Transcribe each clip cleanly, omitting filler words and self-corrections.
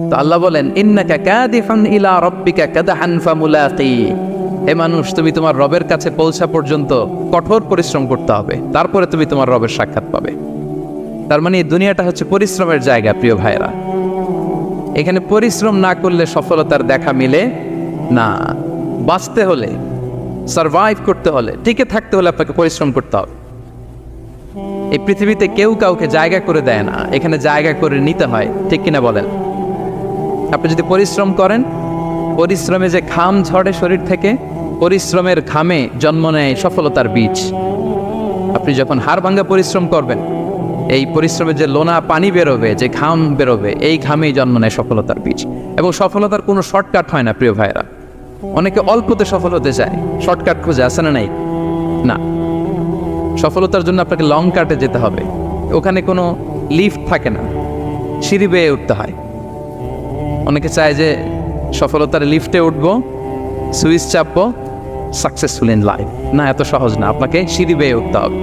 তো আল্লাহ বলেন ইন্নাকা কাদিফান ইলা রাব্বিকা কাদহান ফামুলাকি, হে মানুষ তুমি তোমার রবের কাছে পৌঁছা পর্যন্ত কঠোর পরিশ্রম করতে হবে, তারপরে তুমি তোমার রবের সাক্ষাৎ পাবে। তার মানে এই দুনিয়াটা হচ্ছে পরিশ্রমের জায়গা প্রিয় ভাইরা। এখানে পরিশ্রম না করলে সফলতার দেখা মিলে না। বাঁচতে হলে, সারভাইভ করতে হলে, টিকে থাকতে হলে আপনাকে পরিশ্রম করতে হবে। এই পৃথিবীতে কেউ কাউকে জায়গা করে দেয় না, এখানে জায়গা করে নিতে হয়, ঠিক কিনা বলেন? আপনি যদি পরিশ্রম করেন, পরিশ্রমে যে ঘাম ঝরে শরীর থেকে, পরিশ্রমের ঘামে জন্ম নেয় সফলতার বীজ। আপনি যখন হাড় ভাঙা পরিশ্রম করবেন, এই পরিশ্রমে যে লোনা পানি বেরোবে, যে ঘাম বেরোবে, এই ঘামেই জন্ম নেয় সফলতার বীজ। এবং সফলতার কোনো শর্টকাট হয় না প্রিয় ভাইরা। অনেকে অল্পতে সফল হতে চায়, শর্টকাট খুঁজে, আসে না নাই? না, সফলতার জন্য আপনাকে লং কাটে যেতে হবে। ওখানে কোনো লিফট থাকে না, সিঁড়ি বেয়ে উঠতে হয়। অনেকে চায় যে সফলতার লিফটে উঠবো, সুইচ চাপবো, সাকসেসফুল ইন লাইফ। না, এত সহজ না, আপনাকে সিঁড়ি বেয়ে উঠতে হবে।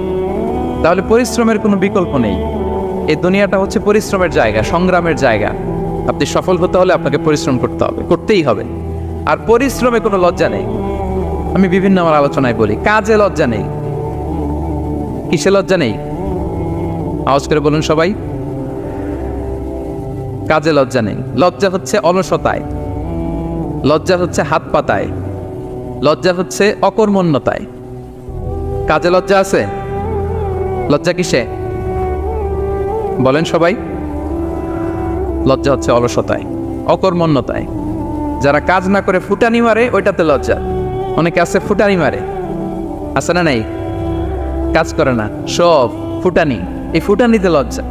তাহলে পরিশ্রমের কোনো বিকল্প নেই। এই দুনিয়াটা হচ্ছে পরিশ্রমের জায়গা, সংগ্রামের জায়গা। আপনি সফল হতে হলে আপনাকে পরিশ্রম করতে হবে, করতেই হবে। আর পরিশ্রমে কোনো লজ্জা নেই। আমি বিভিন্ন আমার আলোচনায় বলি, কাজে লজ্জা নেই। কিসে লজ্জা নেই? আওয়াজ করে বলুন সবাই। কাজে লজ্জা নেই। লজ্জা হচ্ছে অলসতায়, লজ্জা হচ্ছে হাত পাতায়, লজ্জা হচ্ছে অকর্মণ্যতায়। কাজে লজ্জা আছে? লজ্জা কিসে বলেন সবাই? লজ্জা হচ্ছে অলসতায়, অকর্মণ্যতায়। যারা কাজ না করে ফুটানি মারে, ওইটাতে লজ্জা। অনেকে আছে ফুটানি মারে, আছে না নাই? কাজ করে না, সব ফুটানি, এই ফুটানিতে লজ্জা।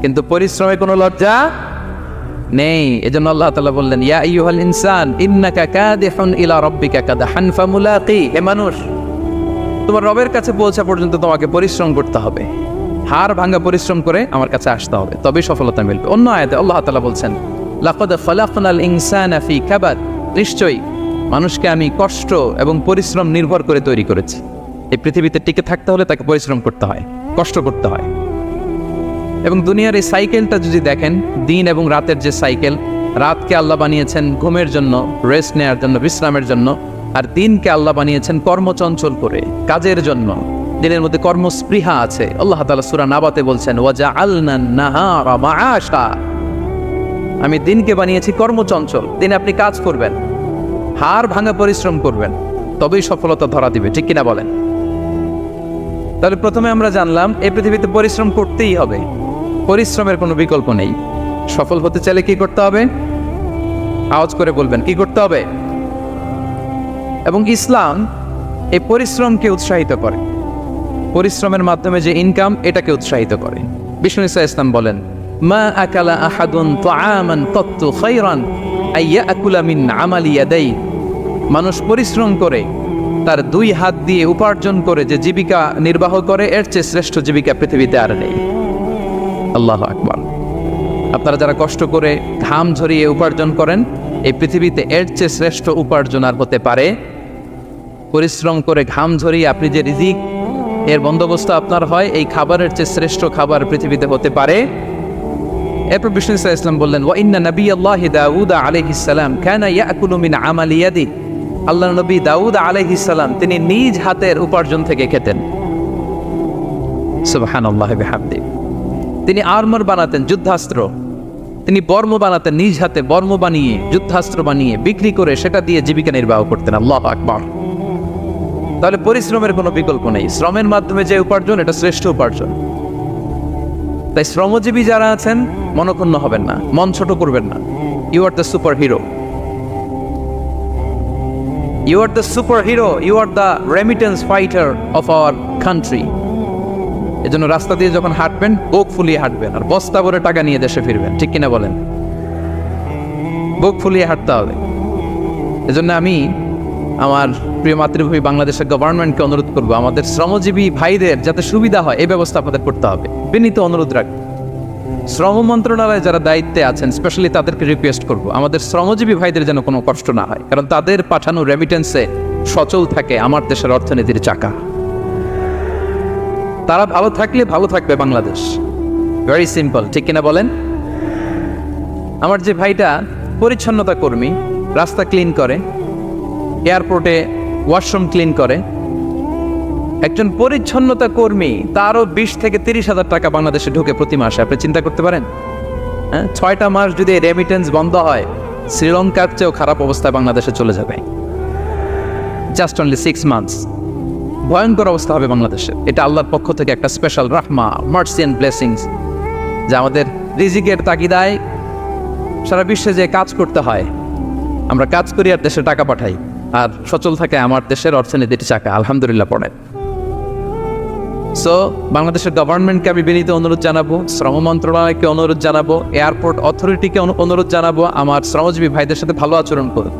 কিন্তু পরিশ্রমে কোনো লজ্জা নেই। এজন্য আল্লাহ তাআলা বললেন, ইয়া আইয়ুহাল ইনসান ইন্নাকা কাদিহুন ইলা রাব্বিকা কাদহান ফামুলাকি, হে মানুষ তোমার রবের কাছে পৌঁছা পর্যন্ত তোমাকে পরিশ্রম করতে হবে। হাড় ভাঙা পরিশ্রম করে আমার কাছে আসতে হবে, তবেই সফলতা মিলবে। অন্য আয়াতে আল্লাহ তাআলা বলছেন, লাকাদ খালাকনাল ইনসানা ফি কাবাদ, নিশ্চয়ই মানুষকে আমি কষ্ট এবং পরিশ্রম নির্ভর করে তৈরি করেছি। এই পৃথিবীতে টিকে থাকতে হলে তাকে পরিশ্রম করতে হয়, কষ্ট করতে হয়। এবং দুনিয়ার এই সাইকেলটা যদি দেখেন, দিন এবং রাতের যে সাইকেল, রাতকে আল্লাহ বানিয়েছেন ঘুমের জন্য, রেস্ট নেওয়ার জন্য, বিশ্রামের জন্য। আর দিনকে আল্লাহ বানিয়েছেন কর্মচঞ্চল করে, কাজের জন্য। দিনের মধ্যে কর্মস্পৃহা আছে। আল্লাহ তাআলা সূরা নাবাতে বলছেন, ওয়াজআলনান নাহারা মাআশা, আমি দিনকে বানিয়েছি কর্মচঞ্চল। দিনে আপনি কাজ করবেন, হাড় ভাঙা পরিশ্রম করবেন, তবেই সফলতা ধরা দিবে, ঠিক কিনা বলেন? তাহলে প্রথমে আমরা জানলাম এই পৃথিবীতে পরিশ্রম করতেই হবে, পরিশ্রমের কোনো বিকল্প নেই। সফল হতে চাইলে কি করতে হবে? আওয়াজ করে বলবেন, কি করতে হবে? এবং ইসলাম এই পরিশ্রমকে উৎসাহিত করে, পরিশ্রমের মাধ্যমে যে ইনকাম, এটাকে উৎসাহিত করে। বিষ্ণু ঈসা ইসলাম বলেন, মা আকালা আহাদুন তাআমান কাত্তু খায়রান আইয়াকুলা মিন আমালি ইয়াদাই, মানুষ পরিশ্রম করে তার দুই হাত দিয়ে উপার্জন করে যে জীবিকা নির্বাহ করে, এর চেয়ে শ্রেষ্ঠ জীবিকা পৃথিবীতে আর নেই। আল্লাহু আকবার। আপনারা যারা কষ্ট করে ঘাম ঝরিয়ে উপার্জন করেন, এই পৃথিবীতে এর চেয়ে শ্রেষ্ঠ উপার্জন আর হতে পারে? পরিশ্রম করে ঘাম ঝরিয়ে আপনি যে রিজিক এর বন্দোবস্ত আপনার হয়, এই খাবারের চেয়ে শ্রেষ্ঠ খাবার পৃথিবীতে হতে পারে? এরপর বিষ্ণু ঈসা ইসলাম বললেন, ওয়া ইন্না নাবিয়াল্লাহি দাউদ আলাইহিস সালাম কানা ইয়াকুলু মিন আমালি ইয়াদি, আল্লাহর নবী দাউদ আলাইহিস সালাম তিনি নিজ হাতের উপার্জন থেকে খেতেন। সুবহানাল্লাহি বিহামদি। তিনি আর্মার বানাতেন, যুদ্ধাস্ত্র। তিনি বর্ম বানাতেন, নিজ হাতে বর্ম বানিয়ে, যুদ্ধাস্ত্র বানিয়ে বিক্রি করে সেটা দিয়ে জীবিকা নির্বাহ করতেন। আল্লাহু আকবার। তাহলে পরিশ্রমের কোনো বিকল্প নেই। শ্রমের মাধ্যমে যে উপার্জন, এটা শ্রেষ্ঠ উপার্জন। তাই শ্রমজীবী যারা আছেন, মনক্ষুণ্ণ হবেন না, মন ছোট করবেন না। You are the super hero, you are the super hero, you are the remittance fighter of our country. এজন্য রাস্তা দিয়ে যখন হাঁটবেন, বুক ফুলিয়ে হাঁটবেন, আর বস্তা ভরে টাকা নিয়ে দেশে ফিরবেন, ঠিক কিনা বলেন? বুক ফুলিয়ে হাঁটতে হবে। এজন্য আমি আমার প্রিয় মাতৃভূমি বাংলাদেশের গভর্নমেন্টকে অনুরোধ করবো, আমাদের শ্রমজীবী ভাইদের যাতে সুবিধা হয়, এই ব্যবস্থা আপনাদের করতে হবে। বিনীত অনুরোধ রাখবো। শ্রম মন্ত্রণালয়ে যারা দায়িত্বে আছেন, স্পেশালি তাদেরকে রিকোয়েস্ট করবো, আমাদের শ্রমজীবী ভাইদের যেন কোনো কষ্ট না হয়, কারণ তাদের পাঠানো রেমিটেন্সে সচল থাকে আমার দেশের অর্থনীতির চাকা। তারা ভালো থাকলে ভালো থাকবে বাংলাদেশ। ভেরি সিম্পল, ঠিক কিনা বলেন? আমার যে ভাইটা পরিচ্ছন্নতা কর্মী, রাস্তা ক্লিন করে, এয়ারপোর্টে ওয়াশরুম ক্লিন করে, একজন পরিচ্ছন্নতা কর্মী, তারও 20 থেকে 30,000 টাকা বাংলাদেশে ঢুকে প্রতি মাসে। আপনি চিন্তা করতে পারেন? হ্যাঁ, 6টা মাস যদি রেমিটেন্স বন্ধ হয়, শ্রীলঙ্কার চেয়েও খারাপ অবস্থায় বাংলাদেশে চলে যাবে। Just only 6 months. ভয়ঙ্কর অবস্থা হবে বাংলাদেশে। এটা আল্লাহর পক্ষ থেকে একটা স্পেশাল রাহমা, মার্সি অ্যান্ড ব্লেসিংস, যা আমাদের রিজিকের তাগিদায় সারা বিশ্বে যে কাজ করতে হয়, আমরা কাজ করি আর দেশে টাকা পাঠাই, আর সচল থাকে আমার দেশের অর্থনীতির চাকা। আলহামদুলিল্লাহ পড়েন। সো বাংলাদেশের গভর্নমেন্টকে আমি বিনীত অনুরোধ জানাবো, শ্রম মন্ত্রণালয়কে অনুরোধ জানাবো, এয়ারপোর্ট অথরিটিকে অনুরোধ জানাবো, আমার শ্রমজীবী ভাইদের সাথে ভালো আচরণ করুন,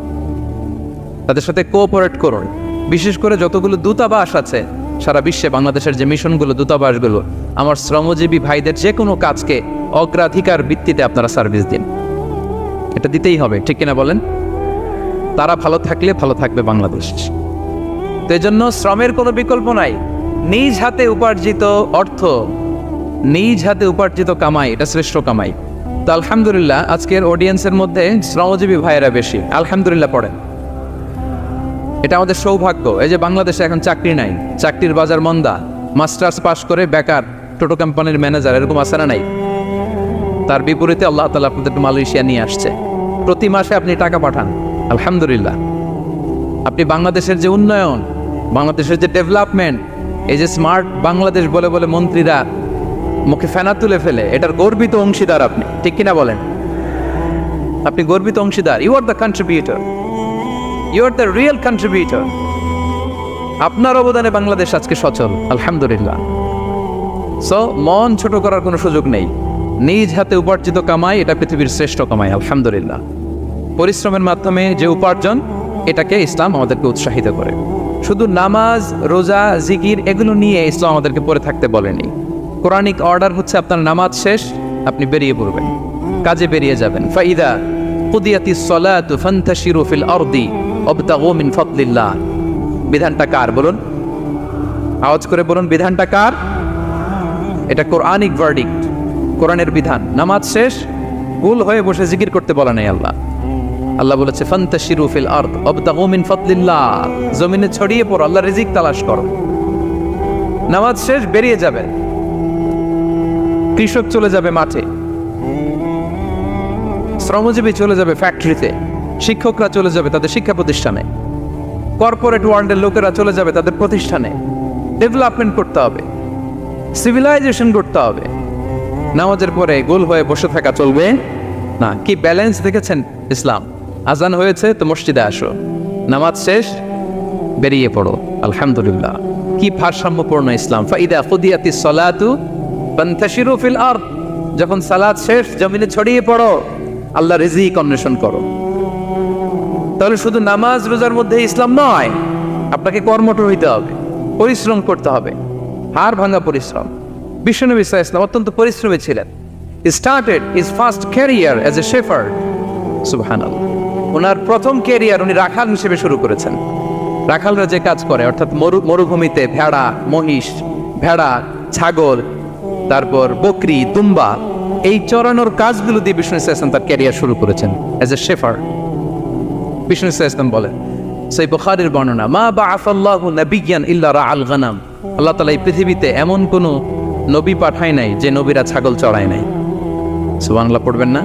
তাদের সাথে কোঅপারেট করুন। বিশেষ করে যতগুলো দূতাবাস আছে সারা বিশ্বে, বাংলাদেশের যে মিশনগুলো, দূতাবাসগুলো, আমার শ্রমজীবী ভাইদের যে কোনো কাজকে অগ্রাধিকার ভিত্তিতে আপনারা সার্ভিস দিন। এটা দিতেই হবে, ঠিক কিনা বলেন? তারা ভালো থাকলে ভালো থাকবে বাংলাদেশ। তো এই জন্য শ্রমের কোনো বিকল্প নাই। নিজ হাতে উপার্জিত অর্থ, নিজ হাতে উপার্জিত কামাই, এটা শ্রেষ্ঠ কামাই। তো আলহামদুলিল্লাহ আজকের অডিয়েন্সের মধ্যে শ্রমজীবী ভাইয়েরা বেশি, আলহামদুলিল্লাহ পড়েন। এটা আমাদের সৌভাগ্য। এই যে বাংলাদেশে এখন চাকরি নাই, চাকরির বাজার মন্দা, মাস্টার্স পাস করে বেকার টোটো কোম্পানির ম্যানেজার, এরকম আছে না নাই? তার বিপরীতে আল্লাহ তাআলা আপনাদের মালয়েশিয়া নিয়ে আসছে, প্রতি মাসে আপনি টাকা পাঠান, আলহামদুলিল্লাহ। আপনি বাংলাদেশের যে উন্নয়ন, বাংলাদেশের যে ডেভেলপমেন্ট, এই যে স্মার্ট বাংলাদেশ বলে বলে মন্ত্রীরা মুখে ফেনা তুলে ফেলে, এটার গর্বিত অংশীদার আপনি, ঠিক কিনা বলেন? আপনি গর্বিত অংশীদার। You are the contributor, you are the real contributor. আপনার অবদানে বাংলাদেশ আজকে সচল, আলহামদুলিল্লাহ। সো মন ছোট করার কোনো সুযোগ নেই। নিজ হাতে উপার্জিত কামাই, এটা পৃথিবীর শ্রেষ্ঠ কামাই, আলহামদুলিল্লাহ। পরিশ্রমের মাধ্যমে যে উপার্জন, এটাকে ইসলাম আমাদেরকে উৎসাহিত করে। শুধু নামাজ, রোজা, জিকির এগুলো নিয়ে ইসলাম আমাদেরকে পড়ে থাকতে বলেনি। কোরআনিক অর্ডার হচ্ছে আপনার নামাজ শেষ, আপনি বেরিয়ে পড়বেন, কাজে বেরিয়ে যাবেন। ফাইদা কুদিয়াতিস সালাতু ফান্তাশিরু ফিল আরদি ওয়াবতাগু মিন ফাদলিল্লাহ। বিধানটা কার বলুন? আওয়াজ করে বলুন, বিধানটা কার? এটা কোরআনিক ভার্ডিক্ট, কোরআনের বিধান। নামাজ শেষ, ভুল হয়ে বসে জিকির করতে বলা নাই আল্লাহ। আল্লাহ বলেছে ফান্তাশিরু ফিল আরদ ওয়াবতাগু মিন ফাদলিল্লাহ, জমিনে ছড়িয়ে পড়ো, আল্লাহর রিজিক তালাশ করো। নামাজ শেষ, বেরিয়ে যাবে। কৃষক চলে যাবে মাঠে, শ্রমজীবী চলে যাবে ফ্যাক্টরিতে, শিক্ষকরা চলে যাবে তাদের শিক্ষা প্রতিষ্ঠানে, কর্পোরেট ওয়ার্ল্ডের লোকেরা চলে যাবে তাদের প্রতিষ্ঠানে। ডেভেলপমেন্ট করতে হবে, সিভিলাইজেশন করতে হবে। নামাজের পরে গোল হয়ে বসে থাকা চলবে না। কি ব্যালেন্স দেখেছেন ইসলাম? আজান হয়েছে তো মসজিদে আসো, নামাজ শেষ বেরিয়ে পড়ো, আলহামদুলিল্লাহ। কি ভারসাম্যপূর্ণ ইসলাম। ফাইদা কুদিয়াতিস সালাতু ফান্তাশিরু ফিল আরদ, যখন সালাত শেষ জমিনে ছড়িয়ে পড়ো, আল্লাহ রিজিক অন্বেষণ করো। তাহলে শুধু নামাজ রোজার মধ্যে ইসলাম নয়, আপনাকে কর্মঠ হইতে হবে, পরিশ্রম করতে হবে, হাড় ভাঙা পরিশ্রম। বিশ্বনবী সাল্লাল্লাহু আলাইহি ওয়াসাল্লাম অত্যন্ত পরিশ্রমী ছিলেন। He started his first career as a shepherd. সুবহানাল্লাহ। ওনার প্রথম ক্যারিয়ার উনি রাখাল হিসেবে শুরু করেছেন। রাখালরা যে কাজ করে, অর্থাৎ মরুভূমিতে ভেড়া, মহিষ, ভেড়া, ছাগল, তারপর বকরি, দুম্বা, এই চরানোর কাজগুলো দিয়ে বিষ্ণু ইসলাম তার ক্যারিয়ার শুরু করেছেন as a shepherd. Vishnu Islam বলেন, সেই বুখারীর বর্ণনা, মা বাআসাল্লাহু নাবিয়্যান ইল্লা রাআল গানাম। আল্লাহ তাআলা এই পৃথিবীতে এমন কোন নবী পাঠায় নাই যে নবীরা ছাগল চড়ায় নাই। সুবহানাল্লাহ পড়বেন না?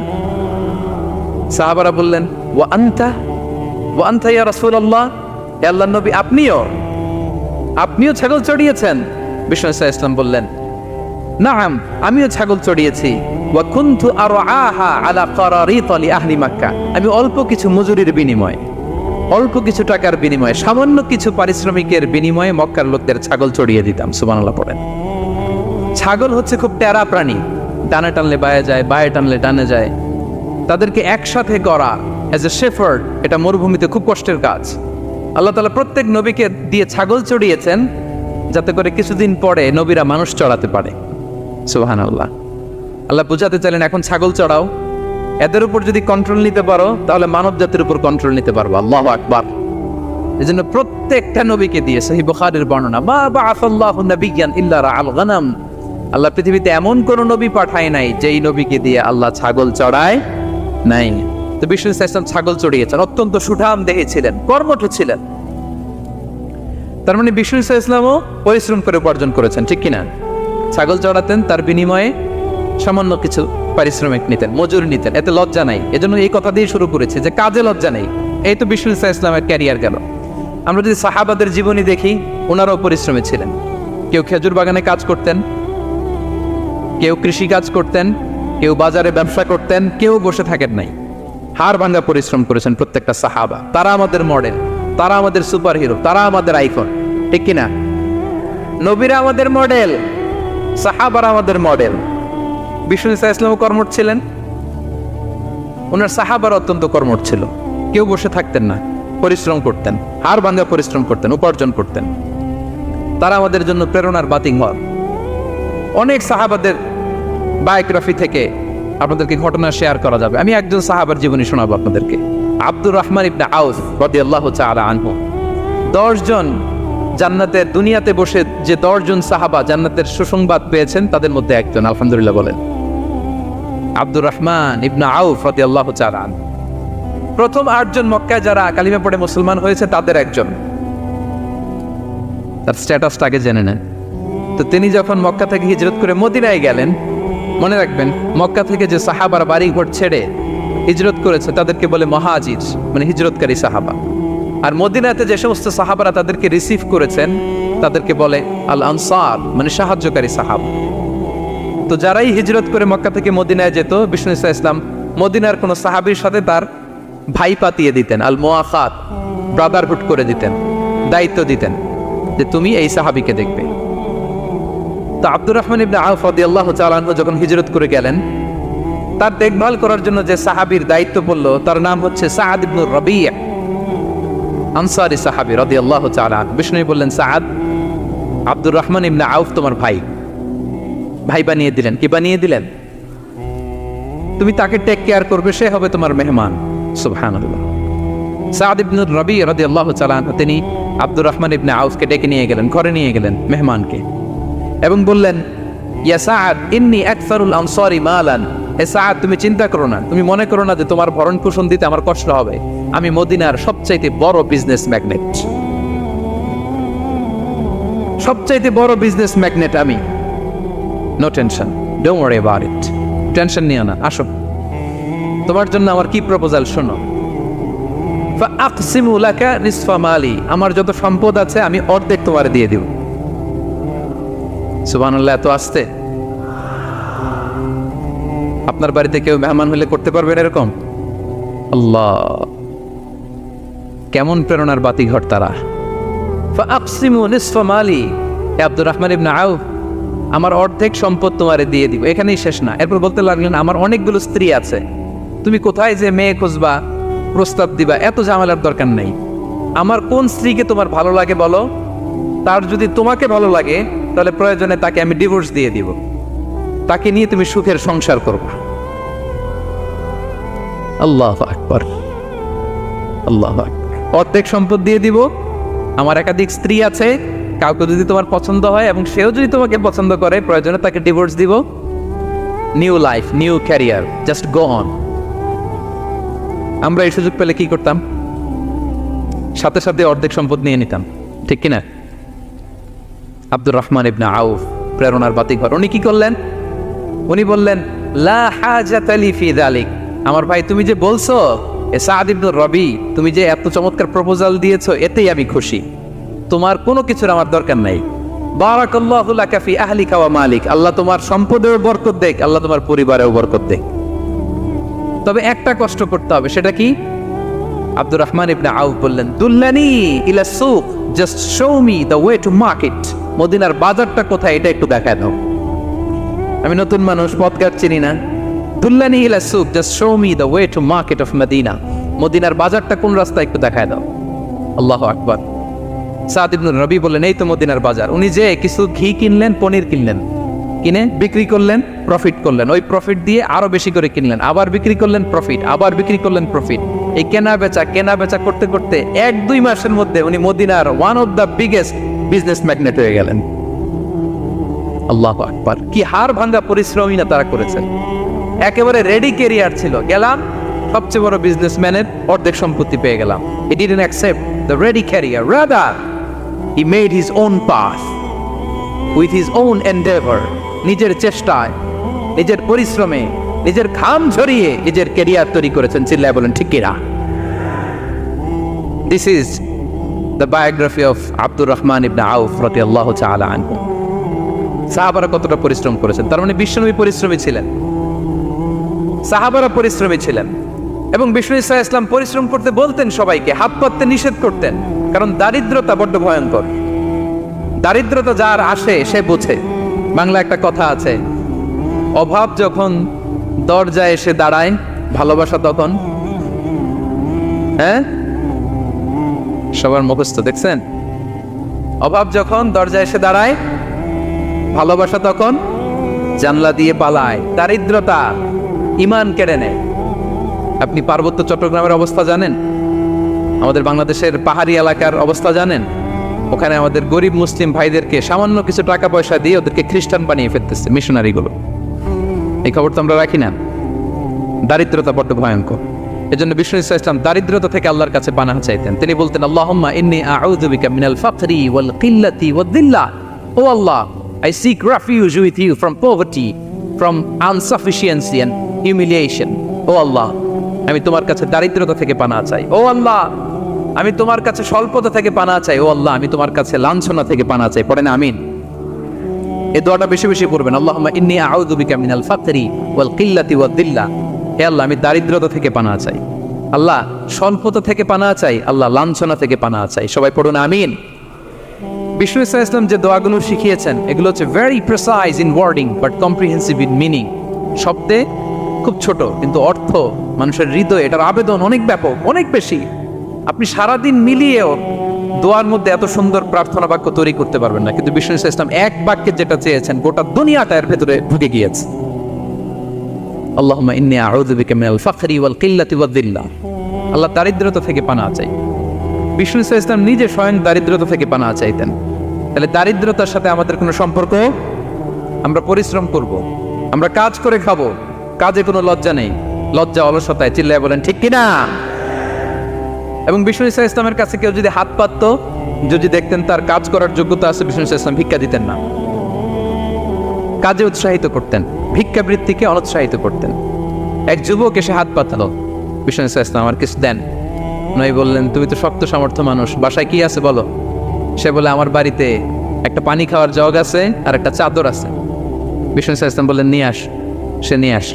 সাহাবারা বললেন, ওয়া আনতা ইয়া রাসূলুল্লাহ, হে আল্লাহর নবী আপনিও ছাগল চড়িয়েছেন? বিষ্ণু ইসলাম বললেন, নাআম, আমিও ছাগল চড়িয়েছি। ওয়া কুনতু আরআহা আলা কারারিত লি আহলি মক্কা, আমি অল্প কিছু মজুরির বিনিময়ে, অল্প কিছু টাকার বিনিময়ে, সামান্য কিছু পারিশ্রমিকের বিনিময়ে মক্কার লোকদের ছাগল চড়িয়ে দিতাম। সুবহানাল্লাহ পড়েন। ছাগল হচ্ছে খুব টেরা প্রাণী, ডানে টানলে বায়ে যায়, বায়ে টানলে ডানে যায়। তাদেরকে একসাথে করা অ্যাজ এ শেফার্ড, এটা মরুভূমিতে খুব কষ্টের কাজ। আল্লাহ তাআলা প্রত্যেক নবীকে দিয়ে ছাগল চড়িয়েছেন, যাতে করে কিছুদিন পরে নবীরা মানুষ চড়াতে পারে। সুবহানাল্লাহ। আল্লাহ বুঝাতে চাইলেন, এখন ছাগল চড়াও, এদের উপর যদি কন্ট্রোল নিতে পারো তাহলে মানব জাতির উপর কন্ট্রোল নিতে পারবো। আল্লাহু আকবার। এজন্য প্রত্যেকটা নবীকে দিয়ে, সহিহ বুখারীর বর্ণনা, মা বাআসাল্লাহু নাবিয়্যান ইল্লা রাআল গানাম, আল্লাহ পৃথিবীতে এমন কোন নবী পাঠায় নাই যেই নবীকে দিয়ে আল্লাহ ছাগল চড়ায় নাই। তো বিষ্ণু ইসলাম ছাগল চড়িয়েছেন, অত্যন্ত সুঠাম দেহে ছিলেন, কর্মঠ ছিলেন। তার মানে বিষ্ণু ইসলামও পরিশ্রম করে উপার্জন করেছেন, ঠিক কিনা? ছাগল চড়াতেন, তার বিনিময়ে সামান্য কিছু পারিশ্রমিক নিতেন, মজুরি নিতেন, এতে লজ্জা নাই। এজন্য এই কথা দিয়ে শুরু করেছে যে কাজে লজ্জা নেই। এই তো বিষ্ণু ইসলামের ক্যারিয়ার গেল। আমরা যদি সাহাবাদের জীবনী দেখি, ওনারাও পরিশ্রমী ছিলেন। কেউ খেজুর বাগানে কাজ করতেন, কেউ কৃষি কাজ করতেন, কেউ বাজারে ব্যবসা করতেন, কেউ বসে থাকেন নাই। হাড় ভাঙা পরিশ্রম করেছেন প্রত্যেকটা সাহাবা। তারা আমাদের মডেল, তারা আমাদের সুপার হিরো, তারা আমাদের আইকন, ঠিক কিনা? নবীরা আমাদের মডেল, সাহাবারা আমাদের মডেল। বিষ্ণু ইসলামও কর্মঠ ছিলেন, ওনার সাহাবারা অত্যন্ত কর্মঠ ছিল। কেউ বসে থাকতেন না, পরিশ্রম করতেন, হাড় ভাঙা পরিশ্রম করতেন, উপার্জন করতেন। তারা আমাদের জন্য প্রেরণার বাতিঘর। অনেক সাহাবাদের বায়োগ্রাফি থেকে আপনাদেরকে ঘটনা শেয়ার করা যাবে। আমি একজন সাহাবার জীবনী শোনাবো আপনাদেরকে। আব্দুর রহমান ইবনে আউফ রাদিয়াল্লাহু তাআলা আনহু। 10 জন জান্নাতের, দুনিয়াতে বসে যে 10 জন সাহাবা জান্নাতের সুসংবাদ পেয়েছেন, তাদের মধ্যে একজন, আলহামদুলিল্লাহ বলেন। আব্দুর রহমান ইবনে আউফ রাদিয়াল্লাহু তাআলা আনহু প্রথম 8 জন মক্কায় যারা কালিমা পড়ে মুসলমান হয়েছে তাদের একজন। তার স্ট্যাটাসটা আগে জেনে নেন। তো তিনি যখন মক্কা থেকে হিজরত করে মদিনায় গেলেন, মনে রাখবেন মক্কা থেকে যে সাহাবার বাড়ি ঘর ছেড়ে হিজরত করেছে তাদেরকে বলে মহাজির, মানে হিজরতকারী সাহাবা। আর মদিনাতে যে সমস্ত সাহাবারা তাদেরকে রিসিভ করেছেন তাদেরকে বলে আল আনসার, মানে সাহায্যকারী সাহাবা। তো যারাই হিজরত করে মক্কা থেকে মদিনায় যেত, বিষ্ণু ইসলাম মদিনার কোনো সাহাবীর সাথে তার ভাই পাতিয়ে দিতেন, আল মুআখাত, ব্রাদারহুড করে দিতেন, দায়িত্ব দিতেন যে তুমি এই সাহাবীকে দেখবে। তো আব্দুর রহমান ইবনে আউফ রাদিয়াল্লাহু তাআলা আনহু যখন হিজরত করে গেলেন, তার দেখভাল করার জন্য যে সাহাবীর দায়িত্ব পড়ল তার নাম হচ্ছে সাআদ ইবনে রাবি', আনসারী সাহাবী রাদিয়াল্লাহু তাআলা আনহু। বিষ্ণু বললেন, সাআদ, আব্দুর রহমান ইবনে আউফ তোমার ভাই, ভাই বানিয়ে দিলেন। কি বানিয়ে দিলেন? তুমি তাকে টেক কেয়ার করবে, সে হবে তোমার মেহমান। সুবহানাল্লাহ। সাআদ ইবনে রাবি' রাদিয়াল্লাহু তাআলা আনহু তিনি আব্দুর রহমান ইবনে আউফকে ডেকে নিয়ে গেলেন, ঘরে নিয়ে গেলেন মেহমানকে, এবং বললেন, ইয়া সাআদ ইন্নী আকসারুল আনসারি মালান। হে সাআদ, তুমি চিন্তা করো না, তুমি মনে করো না যে তোমার ভরণ পোষণ দিতে আমার কষ্ট হবে। আমি মদিনার সবচাইতে বড় বিজনেস ম্যাগনেট, সবচাইতে বড় বিজনেস ম্যাগনেট আমি। No tension, don't worry about it. Tension নিও না, আসো, তোমার জন্য আমার কি প্রপোজাল শোনো। ফাআকসিমু লাকা নিসফা মালি, আমার যত সম্পদ আছে আমি অর্ধেক তোমারে দিয়ে দিব। সুবহানাল্লাহ। এত আসতে আপনার বাড়িতে কেউ মেহমান হলে করতে পারবেন এরকম? আল্লাহ, কেমন প্রেরণার বাতিঘর তারা। ফাআকসিমু নিসফা মালি, আব্দুর রহমান ইবনে আউফ, আমার অর্ধেক সম্পদ তোমারে দিয়ে দিব। এখানেই শেষ না, এরপর বলতে লাগলেন, আমার অনেকগুলো স্ত্রী আছে, তুমি কোথায় যে মেয়ে খুঁজবা, প্রস্তাব দিবা, এত ঝামেলার দরকার নেই। আমার কোন স্ত্রীকে তোমার ভালো লাগে বলো, তার যদি তোমাকে ভালো লাগে তাহলে প্রয়োজনে তাকে আমি ডিভোর্স দিয়ে দিব, তাকে নিয়ে তুমি সুখের সংসার করবা। আল্লাহু আকবার, আল্লাহু আকবার। অর্ধেক সম্পদ দিয়ে দিব, আমার একাধিক স্ত্রী আছে, কাউকে যদি তোমার পছন্দ হয় এবং সেও যদি তোমাকে পছন্দ করে, প্রয়োজনে তাকে ডিভোর্স দিব। New life, new career, just go on. আমরা এই সুযোগ পেলে কি করতাম? সাথে সাথে অর্ধেক সম্পদ নিয়ে নিতাম, ঠিক কিনা? আব্দুর রহমান ইবনে আউফ প্রেরণার বাতিঘর। উনি কি করলেন? উনি বললেন, লা হাজাতা লি ফি যালিক। আমার ভাই, তুমি যে বলছো, এ সাআদ ইবনে রাবি, তুমি যে এত চমৎকার প্রপোজাল দিয়েছো, এতেই আমি খুশি। তোমার কোনো কিছুর আমার দরকার নাই। বারাকাল্লাহু লাকা ফি আহলিকা ওয়া মালিক, আল্লাহ তোমার সম্পদেও বরকত দেখ, আল্লাহ তোমার পরিবারেও বরকত দেখ। তবে একটা কষ্ট করতে হবে, সেটা কি? আব্দুর রহমান ইবনে আউফ বললেন, দুল্লানি ইলা সুক, just show me the way to market. মদিনার বাজারটা কোথায় এটা একটু দেখায় দাও। আমি নতুন মানুষ, পথঘাট চিনি না। দুল্লানি ইলা সুক, just show me the way to market of Medina. মদিনার বাজারটা কোন রাস্তা একটু দেখায় দাও। আল্লাহু আকবার। সাআদ ইবনে রাবি বললেন, এই তো মদিনার বাজার। উনি যে কিছু ঘি কিনলেন, পনির কিনলেন, কিনে বিক্রি করলেন, প্রফিট করলেন। ওই প্রফিট দিয়ে আরো বেশি করে কিনলেন, আবার বিক্রি করলেন, প্রফিট, আবার বিক্রি করলেন, প্রফিট। এই কেনা বেচা করতে করতে 1-2 মাসের মধ্যে উনি মদিনার one of the biggest business magnate হয়ে গেলেন। আল্লাহু আকবার। কি হাড় ভাঙা পরিশ্রমই না তারা করেছেন। একেবারে রেডি ক্যারিয়ার ছিল। গেলাম, সবচেয়ে বড় বিজনেসম্যানের অর্ধেক সম্পত্তি পেয়ে গেলাম। He didn't accept the ready career. Rather, he made his own path with his own endeavor. নিজের চেষ্টায়, নিজের পরিশ্রমে, নিজের ঘাম ঝরিয়ে নিজের ক্যারিয়ার তৈরি করেছেন। চিল্লায় বলেন ঠিক কিনা? This is the biography of Abdul Rahman ibn Auf radiyallahu ta'ala anhu. সাহাবারা কতটা পরিশ্রম করেছেন, তার মানে বিশ্বনবী পরিশ্রমী ছিলেন, সাহাবারা পরিশ্রমী ছিলেন। এবং বিষ্ণু ইসা ইসলাম পরিশ্রম করতে বলতেন সবাইকে, হাত পাততে নিষেধ করতেন, কারণ দারিদ্রতা বড্ড ভয়ঙ্কর। দারিদ্রতা যার আসে সে বোঝে। বাংলা একটা কথা আছে, অভাব যখন দরজায় এসে দাঁড়ায়, ভালোবাসা তখন। হ্যাঁ, সবার মুখস্থ দেখছেন? অভাব যখন দরজায় এসে দাঁড়ায়, ভালোবাসা তখন জানলা দিয়ে পালায়। দারিদ্রতা ঈমান কেড়ে নেয়। আপনি পার্বত্য চট্টগ্রামের অবস্থা জানেন? আমাদের বাংলাদেশের পাহাড়ি এলাকার অবস্থা জানেন? ওখানে আমাদের গরিব মুসলিম ভাইদেরকে সামান্য কিছু টাকা পয়সা দিয়ে ওদেরকে খ্রিস্টান বানিয়ে ফেলতেছে মিশনারিগুলো। এই খবর তো আমরা রাখি না। দারিদ্রতা বড্ড ভয়ঙ্কর। এজন্য বিষ্ণু ইসলাম দারিদ্রতা থেকে আল্লাহর কাছে পানাহ চাইতেন। তিনি বলতেন, আল্লাহুম্মা ইন্নী আউযু বিকা মিনাল ফাকরি ওয়াল কিল্লাতি ওয়াদ-দিল্লা। ও আল্লাহ, I seek refuge with you from poverty, from insufficiency and humiliation. ও আল্লাহ, আমি তোমার কাছে দারিদ্রতা থেকে পানাহ চাই। ও আল্লাহ, আমি তোমার কাছে স্বল্পতা থেকে পানাহ চাই। ও আল্লাহ, আমি তোমার কাছে লাঞ্ছনা থেকে পানাহ চাই। পড়েন আমিন। এই দোয়াটা বেশি বেশি পড়বেন। আল্লাহুম্মা ইন্নী আউযু বিকা মিনাল ফাকরি ওয়াল কিল্লাতি ওয়াদ-দিল্লা। হে আল্লাহ, আমি দারিদ্রতা থেকে পানাহ চাই। আল্লাহ, স্বল্পতা থেকে পানাহ চাই। আল্লাহ, লাঞ্ছনা থেকে পানাহ চাই। সবাই পড়ুন আমিন। বিষ্ণু ইসলাম যে দোয়াগুলো শিখিয়েছেন এগুলো হচ্ছে very precise in wording but comprehensive in meaning. শব্দে খুব ছোট, কিন্তু অর্থ মানুষের হৃদয়ে এটার আবেদন অনেক ব্যাপক, অনেক বেশি। আপনি সারাদিন মিলিয়েও দোয়ার মধ্যে এত সুন্দর প্রার্থনা বাক্য তৈরি করতে পারবেন না, কিন্তু বিষ্ণু ইসলাম এক বাক্যে যেটা চেয়েছেন গোটা দুনিয়াটা এর ভেতরে ঢুকে গিয়েছে। আল্লাহুম্মা ইন্নী আউযু বিকা মিনাল ফাকরি ওয়াল কিল্লাতি ওয়াদ-দিল্লা। আল্লাহ, দারিদ্রতা থেকে পানাহ চাই। বিষ্ণু ইসলাম নিজে স্বয়ং দারিদ্রতা থেকে পানাহ চাইতেন। তাহলে দারিদ্রতার সাথে আমাদের কোনো সম্পর্ক? আমরা পরিশ্রম করব, আমরা কাজ করে খাবো, কাজে কোনো লজ্জা নেই। লজ্জা অলসতায়। চিল্লায় বলেন ঠিক কিনা? এবং বিষ্ণু ইসলামের কাছে কেউ যদি হাত পাততো, যদি দেখতেন তার কাজ করার যোগ্যতা আছে, বিষ্ণু ইসলাম ভিক্ষা দিতেন না, কাজে উৎসাহিত করতেন, ভিক্ষাবৃত্তিকে অনুৎসাহিত করতেন। এক যুবক এসে হাত পাতালো, বিষ্ণু ইসলাম আমার কিছু দেন। নয় বললেন, তুমি তো শক্ত সামর্থ্য মানুষ, বাসায় কি আছে বলো? সে বলে, আমার বাড়িতে একটা পানি খাওয়ার জগ আছে আর একটা চাদর আছে। বিষ্ণু ইসলাম বললেন, নিয়ে আস। সে নিয়ে আস।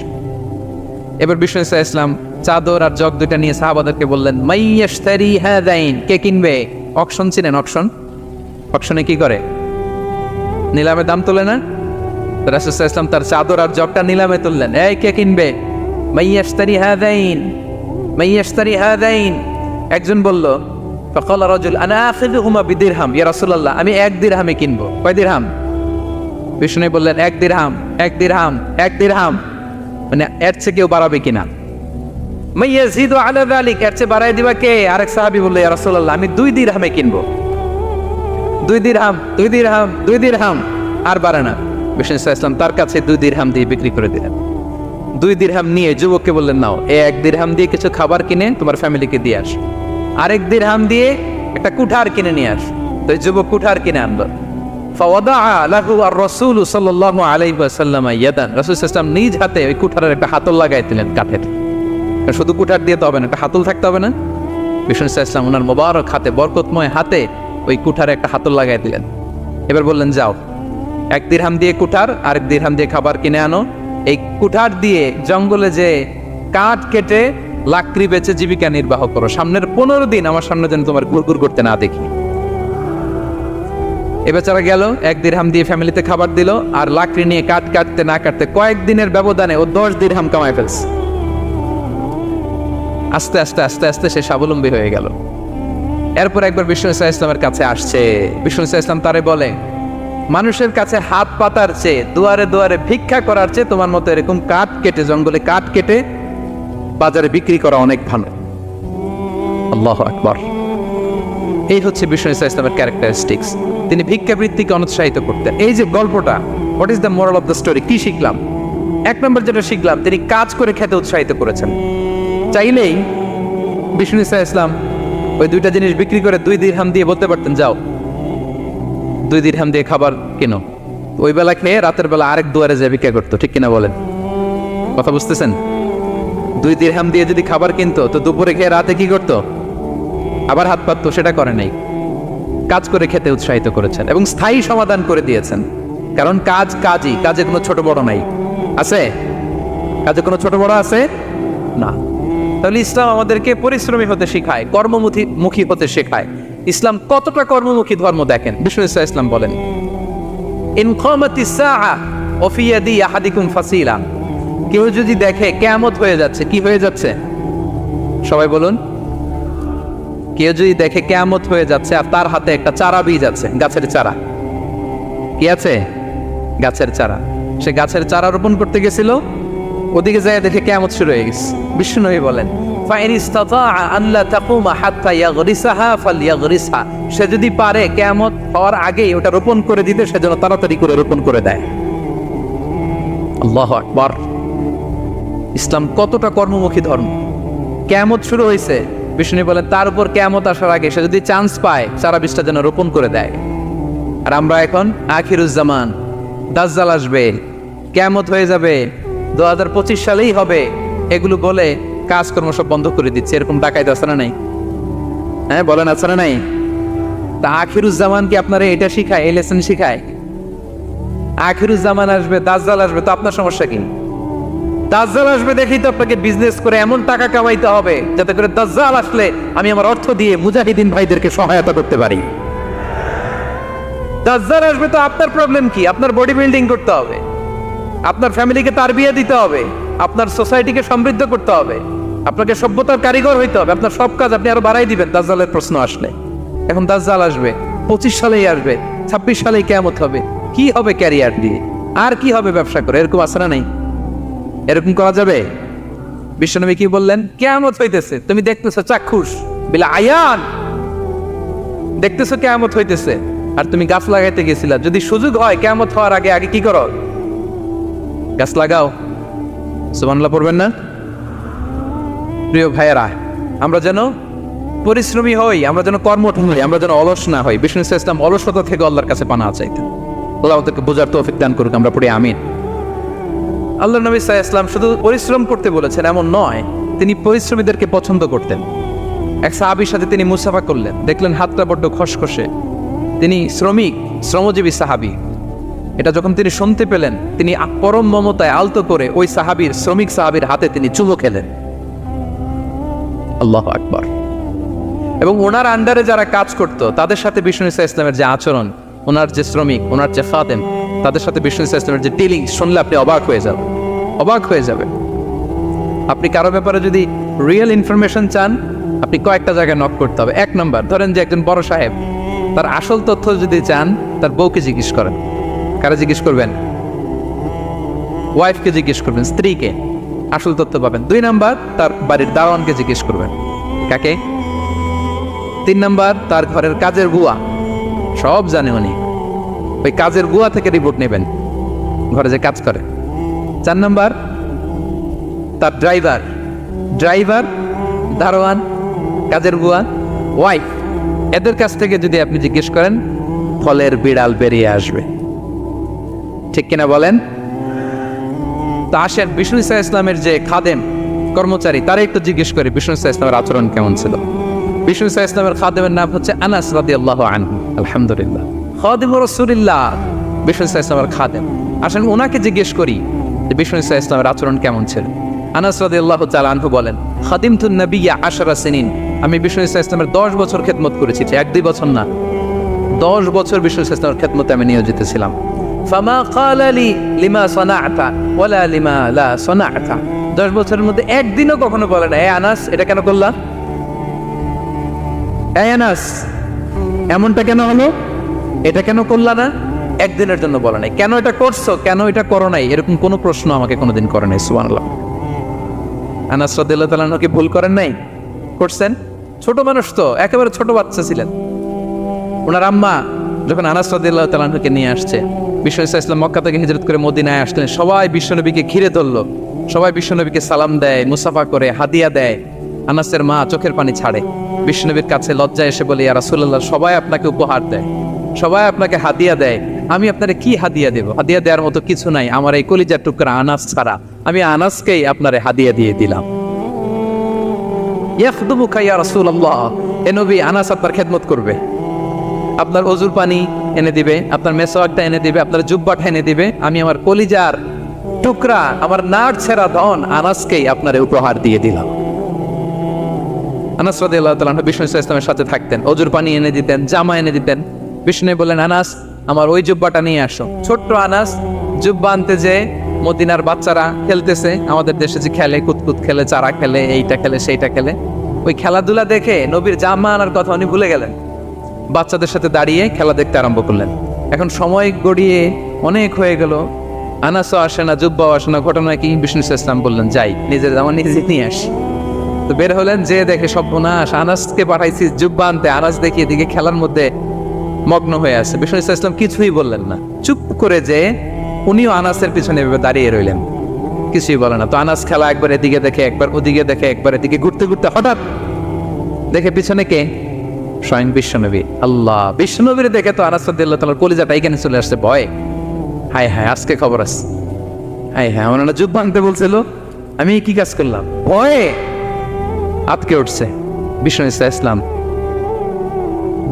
এবার বিষ্ণু ইসলাম চাদর আর জগ দুইটা নিয়ে সাহাবাদেরকে বললেন, মাইয়াশতারি হাযাইন, কে কিনবে? অকশন চিনেন? অকশন, অকশনে কি করে? নিলামে দাম তোলে না? রাসূল সাল্লাল্লাহু আলাইহি ওয়াসাল্লাম তার চাদর আর জগটা নিলামে তুললেন। এই কে কিনবে? মাইয়াশতারি হাযাইন, মাইয়াশতারি হাযাইন। একজন বলল, ফাকাল রাজুল আনা আখিযুহুমা বিদিরহাম, ইয়া রাসূলুল্লাহ, আমি 1 দিরহামে কিনবো। কয় দিরহাম? বিষ্ণু বললেন, 1 দিরহাম, 1 দিরহাম, 1 দিরহাম। মানে এর চেয়ে কেউ বাড়াবে কিনা? মাইয়াজিদু আলা যালিক, এর চেয়ে বাড়ায় দিবা কে? আরেক সাহাবী বলল, ইয়া রাসূলুল্লাহ, আমি 2 দিরহামে কিনবো। 2 দিরহাম, 2 দিরহাম, 2 দিরহাম, আর বাড়ে না। বিষ্ণু ইসলাম তার কাছে 2 দিরহাম দিয়ে বিক্রি করে দিলেন। 2 দিরহাম নিয়ে যুবককে বললেন, নাও, এই 1 দিরহাম দিয়ে কিছু খাবার কিনে তোমার ফ্যামিলিকে দিয়ে আস। আরেক দিরহাম দিয়ে একটা কুঠার কিনে নিয়ে আস। তো যুবক কুঠার কিনে আনলো। ফাওয়াদাআ লাহু আর-রাসূল সাল্লাল্লাহু আলাইহি ওয়াসাল্লাম ইয়াদান, রাসূল সাল্লাল্লাহু আলাইহি ওয়াসাল্লাম নিজ হাতে ওই কুঠারের একটা হাতল লাগাই দিলেন কাঠের। শুধু কুঠার দিয়ে তো হবে না, একটা হাতল থাকতে হবে না? বিষ্ণু সাল্লাল্লাহু আলাইহি ওয়াসাল্লাম ওনার মোবারক হাতে, বরকতময় হাতে ওই কুঠারে একটা হাতল লাগাই দিলেন। এবার বললেন, যাও, 1 দিরহাম দিয়ে কুঠার, আরেক দিরহাম দিয়ে খাবার কিনে আনো। এই কুঠার দিয়ে জঙ্গলে যে কাঠ কেটে লাকড়ি বেচে জীবিকা নির্বাহ করো। সামনের 15 দিন আমার সামনে যেন তোমার গুড়গুড় করতে না দেখি। এ বেচারা গেল, 1 দিরহাম দিয়ে ফ্যামিলিতে খাবার দিল, আর লাকড়ি নিয়ে কাঠ কাটতে না কাটতে কয়েকদিনের ব্যবধানে ও 10 দিরহাম কামাই ফেলছে। আস্তে আস্তে আস্তে আস্তে সে স্বাবলম্বী হয়ে গেল। এরপর একবার বিষ্ণু ইসলামের কাছে আসছে। বিষ্ণু ইসলাম তারে বলে, মানুষের কাছে হাত পাতার চেয়ে, দুয়ারে দুয়ারে ভিক্ষা করার চেয়ে তোমার মতো এরকম কাঠ কেটে, জঙ্গলে কাঠ কেটে বাজারে বিক্রি করা অনেক ভালো। আল্লাহু আকবার। এই হচ্ছে বিষ্ণু ইসলামের ক্যারেক্টারিস্টিক্স। তিনি ভিক্ষাবৃত্তিকে অনুৎসাহিত করতেন। এই যে গল্পটা, what is the moral of the story? কি শিখলাম? 1 নম্বর যেটা শিখলাম, তিনি কাজ করে খেতে উৎসাহিত করেছেন। চাইলেই বিষ্ণু ইসলাম ওই দুইটা জিনিস বিক্রি করে 2 দিরহাম দিয়ে বলতে পারতেন, যাও 2 দিরহাম দিয়ে খাবার কেনো। ওই বেলা খেয়ে রাতের বেলা আরেক দুয়ারে যে ভিক্ষা করতো, ঠিক কিনা বলেন? কথা বুঝতেছেন? 2 দিরহাম দিয়ে যদি খাবার কিনতো তো দুপুরে খেয়ে রাতে কি করতো? আবার হাত পাততো। সেটা করে নাই, কাজ করে খেতে উৎসাহিত করেছেন এবং স্থায়ী সমাধান করে দিয়েছেন। কারণ কাজই, কাজে কোনো ছোট বড় নাই। আছে? কাজে কোনো ছোট বড় আছে না। তাহলে ইসলাম আমাদেরকে পরিশ্রমী হতে শেখায়, কর্মমুখী হতে শেখায়। ইসলাম কতটা কর্মমুখী ধর্ম দেখেন। বিষ্ণু ইসলাম বলেন, ইন কামাতিস সাআ ওয়া ফি ইয়াদি আহাদিকুম ফাসিলা। কেউ যদি দেখে কিয়ামত হয়ে যাচ্ছে, কি হয়ে যাচ্ছে? সবাই বলুন। কেউ যদি দেখে কিয়ামত হয়ে যাচ্ছে আর তার হাতে একটা চারা বীজ আছে, গাছের চারা। কি আছে? গাছের চারা। সে গাছের চারা রোপণ করতে গেছিল, ওদিকে যায় দেখে কিয়ামত শুরু হয়ে গেছে। বিষ্ণু বলেন, ফাইন ইসতাতাআ আন লা তাকুমা হাত্তা ইয়াগরিসাহা ফালইয়াগরিসহা। সে যদি পারে কিয়ামত হওয়ার আগেই ওটা রোপণ করে দিতে, সেজন্য তাড়াতাড়ি করে রোপণ করে দেয়। আল্লাহু আকবার। ইসলাম কতটা কর্মমুখী ধর্ম। কিয়ামত শুরু হয়েছে, বিষ্ণু বলেন তার উপর কিয়ামত আসার আগে সে যদি চান্স পায় চারা বীজটা যেন রোপণ করে দেয়। আর আমরা এখন আখিরুজ্জামান, দাজ্জাল আসবে, কিয়ামত হয়ে যাবে, 2025 সালেই হবে, এগুলো বলে কাজকর্ম সব বন্ধ করে দিচ্ছে। এরকম ডাকাইতে আছে না নাই? হ্যাঁ বলেন, আছে না নাই? তা আখিরুজ্জামান কি আপনারা এটা শিখায়, এই লেসন শিখায়? আখিরুজ্জামান আসবে, দাজ্জাল আসবে, তো আপনার সমস্যা কি? দাজ্জাল আসবে দেখেই তো আপনাকে বিজনেস করে এমন টাকা কামাইতে হবে যাতে করে দাজ্জাল আসলে আমি আমার অর্থ দিয়ে মুজাহিদিন ভাইদেরকে সহায়তা করতে পারি। দাজ্জাল আসবে তো আপনার প্রবলেম কি? আপনার বডি বিল্ডিং করতে হবে, আপনার ফ্যামিলিকে তারবিয়া দিতে হবে, আপনার সোসাইটিকে সমৃদ্ধ করতে হবে, আপনাকে সভ্যতার কারিগর হইতে হবে। আপনার সব কাজ আপনি আরো বাড়াই দিবেন দাজ্জালের প্রশ্ন আসলে। এখন দাজ্জাল আসবে, 25 সালেই আসবে, 26 সালেই কিয়ামত হবে। কি হবে ক্যারিয়ার দিয়ে? আর কি হবে ব্যবসা করে? এরকম আছে না নাই? এরকম করা যাবে? বিশ্বনবী কি বললেন? কিয়ামত হইতেছে, তুমি দেখতেছো চাক্ষুষ বিলা আয়ান, দেখতেছো কিয়ামত হইতেছে, আর তুমি গাছ লাগাইতে গেছিলা। যদি সুযোগ হয় কিয়ামত হওয়ার আগে আগে কি করো? গাছ লাগাও। সুবহানাল্লাহ পড়বেন না? প্রিয় ভাইয়েরা, আমরা যেন পরিশ্রমী হই, আমরা যেন কর্মঠ হই, আমরা যেন অলস না হই। বিষ্ণু ইসলাম অলসতা থেকে আল্লাহর কাছে পানাহ চাইতেন। আল্লাহ আমাদেরকে বোঝার তৌফিক দান করুক। আমরা পড়ি আমিন। আল্লাহ নবী সাল্লাল্লাহু আলাইহি ওয়াসাল্লাম শুধু পরিশ্রম করতে বলেছেন এমন নয়, তিনি পরিশ্রমীদেরকে পছন্দ করতেন। এক সাহাবীর সাথে তিনি মুসাফা করলেন, দেখলেন হাতটা বড্ড খসখসে। তিনি শ্রমজীবী সাহাবী। এটা যখন তিনি শুনতে পেলেন, তিনি পরম মমতায় আলতো করে ওই শ্রমিক সাহাবীর হাতে তিনি চুমো খেলেন। আল্লাহু আকবার। এবং ওনার আন্ডারে যারা কাজ করত তাদের সাথে বিষ্ণু ইসলামের যে আচরণ, ওনার যে শ্রমিক, ওনার যে খাদেম, তাদের সাথে বিষ্ণু ইসলামের যে ডিলিং শুনলে আপনি অবাক হয়ে যাবেন। আপনি কারো ব্যাপারে যদি রিয়েল ইনফরমেশন চান, আপনি কয়েকটা জায়গায় নক করতে হবে। 1 নম্বর, ধরেন যে একজন বড় সাহেব, তার আসল তথ্য যদি চান তার বউকে জিজ্ঞেস করেন। কারা জিজ্ঞেস করবেন? ওয়াইফকে জিজ্ঞেস করবেন, স্ত্রীকে, আসল তথ্য পাবেন। 2 নম্বর, তার বাড়ির দারোয়ানকে জিজ্ঞেস করবেন। কাকে? 3 নম্বর, তার ঘরের কাজের বুয়া, সব জানে উনি, ওই কাজের বুয়া থেকে রিপোর্ট নেবেন, ঘরে যে কাজ করে। 4 নম্বর, তার ড্রাইভার, দারোয়ান, কাজের বুয়া, ওয়াইফ, এদের কাছ থেকে যদি আপনি জিজ্ঞেস করেন, ফলের বিড়াল বেরিয়ে আসবে। ঠিক কিনা বলেন? তা আসেন বিষ্ণু ইসলামের যে খাদেম, কর্মচারী, তারা একটু জিজ্ঞেস করে বিষ্ণু ইসলামের আচরণ কেমন ছিল। বিষ্ণু ইসলামের খাদেমের নাম হচ্ছে আনাস রাদিয়াল্লাহু আনহু। আলহামদুলিল্লাহ, খাদিমুর রাসূলিল্লাহ, বিষ্ণু ইসলামের খাদেম। আসেন ওনাকে জিজ্ঞেস করি যে বিষ্ণু ইসলামের আচরণ কেমন ছিল। আনাস রাদিয়াল্লাহু তাআলা আনহু বলেন, খাদিমতুন নবিয়্যা 10 সিনিন, আমি বিষ্ণু ইসলামের 10 বছর খেদমত করেছি। 1-2 বছর না, 10 বছর বিষ্ণু ইসলামের খেদমতে আমি নিয়োজিত ছিলাম। ফামা ক্বালা লি লিমা সানা'তা ওয়ালা লিমা লা সানা'তা, 10 বছরের মধ্যে একদিনও কখনো বলে না, এ আনাস এটা কেন করলা, এই আনাস এমনটা কেন হলো, এটা কেন করলা না, একদিনের জন্য বলে নাই। কেন এটা করছো, কেন এটা করো নাই, এরকম কোনো প্রশ্ন আমাকে কোনোদিন করে নাই। সুবহানাল্লাহ। আনাস রাদিয়াল্লাহু তাআলা কি ভুল করেন নাই? করছেন। ছোট মানুষ তো, একেবারে ছোট বাচ্চা ছিলেন। ওনার আম্মা যখন আনাস রাদিয়াল্লাহু তাআলাকে নিয়ে আসছে, বিষ্ণু ইসলাম মক্কা থেকে হিজরত করে মদিনায় আসলেন, সবাই বিশ্বনবীকে ঘিরে ধরলো। সবাই বিশ্বনবীকে সালাম দেয়, মুসাফা করে, হাদিয়া দেয়। আনাসের মা চোখের পানি ছাড়ে, বিশ্বনবীর কাছে লজ্জায় এসে বলে, ইয়া রাসূলুল্লাহ, সবাই আপনাকে উপহার দেয়, সবাই আপনাকে হাদিয়া দেয়, আমি আপনারে কি হাদিয়া দেব? হাদিয়া দেওয়ার মতো কিছু নাই আমার এই কলিজার টুকরা আনাস ছাড়া। আমি আনাসকেই আপনারে হাদিয়া দিয়ে দিলাম। ইয়াখদুমুকা ইয়া রাসূলুল্লাহ, এ নবী, আনাস আপনার খেদমত করবে, আপনার ওযুর পানি এনে দিবে, আপনার মেসওয়াকটা এনে দিবে, আপনার জুব্বাটা এনে দিবে। আমি আমার কলিজার টুকরা, আমার নাড় ছেঁড়া ধন আনাসকেই আপনারে উপহার দিয়ে দিলাম। আনাস রাদিয়াল্লাহু তাআলা বিষ্ণু সাল্লাল্লাহু আলাইহি ওয়াসাল্লামের সাথে থাকতেন, ওযুর পানি এনে দিতেন, জামা এনে দিতেন। বিষ্ণু বললেন, আনাস, আমার ওই জুব্বাটা নিয়ে আসো। ছোট্ট আনাস জুব্বা আনতে যে মদিনার বাচ্চারা খেলতেছে, আমাদের দেশে যে খেলে, কুতকুত খেলে, চারা খেলে, এইটা খেলে, সেইটা খেলে, ওই খেলাধুলা দেখে নবীর জামা আনার কথা উনি ভুলে গেলেন। বাচ্চাদের সাথে দাঁড়িয়ে খেলা দেখতে আরম্ভ করলেন। এখন সময় গড়িয়ে অনেক হয়ে গেল, আনাসও আসে না, জুব্বাও আসে না। ঘটনা কি? বিষ্ণু সাল্লাল্লাহু আলাইহি ওয়াসাল্লাম বললেন, যাই, নিজের জামা নিজে নিয়ে আসি। তো বের হলেন, যে দেখে সর্বনাশ, আনাসকে পাঠাইছি জুব্বা আনতে, আনাস দেখি এদিকে খেলার মধ্যে মগ্ন হয়ে আছে। বিষ্ণু সাল্লাল্লাহু আলাইহি ওয়াসাল্লাম কিছুই বললেন না, চুপ করে যে উনিও আনাসের পিছনে এভাবে দাঁড়িয়ে রইলেন, কিছুই বলে না। তো আনাস খেলা একবার এদিকে দেখে, একবার ওদিকে দেখে, একবার এদিকে ঘুরতে ঘুরতে হঠাৎ দেখে পিছনে কে? স্বয়ং বিশ্বনবী। আল্লাহ, বিশ্বনবীর দেখে তো আনাস রাদিয়াল্লাহু তাআলার কলিজাটা এখানে চলে আসছে ভয়। হায় হায়, আজকে খবর আছে। হায় হায়, আমার না জুব্বা আনতে বলছিল, আমি কি কাজ করলাম? ভয়ে আটকে উঠছে। বিষ্ণু ইসলাম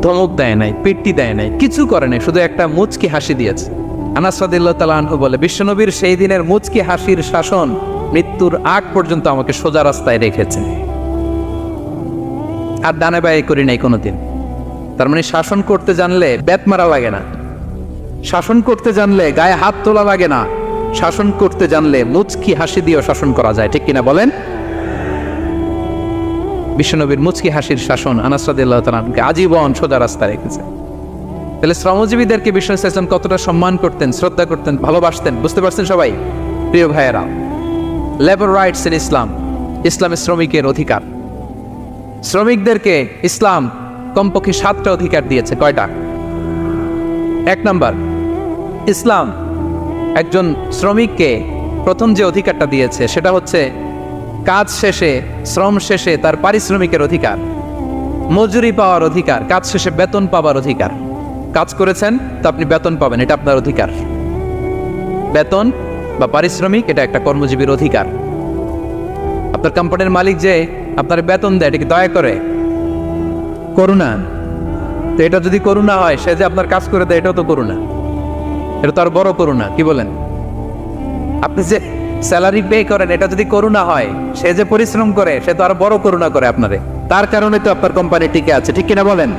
ধমক দেয় নাই, পেট্টি দেয় নাই, কিছু করে নাই, শুধু একটা মুচকি হাসি দিয়েছে। আনাস রাদিয়াল্লাহু তাআলা আনহু বলে, বিশ্বনবীর সেই দিনের মুচকি হাসির শাসন মৃত্যুর আগ পর্যন্ত আমাকে সোজা রাস্তায় রেখেছে, আর ডানে বায়ে করি নাই কোনোদিন। তার মানে শাসন করতে জানলে বেত মারা লাগে না, শাসন করতে জানলে গায়ে হাত তোলা লাগে না, শাসন করতে জানলে মুচকি হাসি দিয়েও শাসন করা যায়, ঠিক কিনা বলেন? বিশ্বনবীর মুচকি হাসির শাসন আনাস রাদিয়াল্লাহু তাআলা আনহুকে আজীবন সোজা রাস্তা রেখেছে। তাহলে শ্রমজীবীদেরকে বিষ্ণু সাল্লাল্লাহু আলাইহি ওয়াসাল্লাম কতটা সম্মান করতেন, শ্রদ্ধা করতেন, ভালোবাসতেন, বুঝতে পারছেন সবাই? প্রিয় ভাইয়েরা, লেবার রাইটস ইন ইসলাম, ইসলামের শ্রমিকের অধিকার। শ্রমিকদেরকে ইসলাম কমপক্ষে 7টা অধিকার দিয়েছে। কয়টা? 1 নাম্বার, ইসলাম একজন শ্রমিককে প্রথম যে অধিকারটা দিয়েছে সেটা হচ্ছে কাজ শেষে, শ্রম শেষে তার পারিশ্রমিকের অধিকার, মজুরি পাওয়ার অধিকার, কাজ শেষে বেতন পাওয়ার অধিকার। কাজ করেছেন তো আপনি বেতন পাবেন, এটা আপনার অধিকার। বেতন বা পারিশ্রমিক এটা একটা কর্মজীবীর অধিকার। আপনার কোম্পানির মালিক যে আপনার বেতন দেয়, এটা কি দয়া করে? করুণা। তো এটা যদি করুণা হয়, সে যে আপনার কাজ করে দেয়, এটাও তো করুণা, এটা তো আর বড় করুণা। কি বলেন? আপনি যে স্যালারি পে করেন, এটা যদি করুণা হয়, সে যে পরিশ্রম করে, সে তো আর বড় করুণা করে আপনারে, তার কারণে তো আপনার কোম্পানি টিকে আছে, ঠিক কিনা বলেন?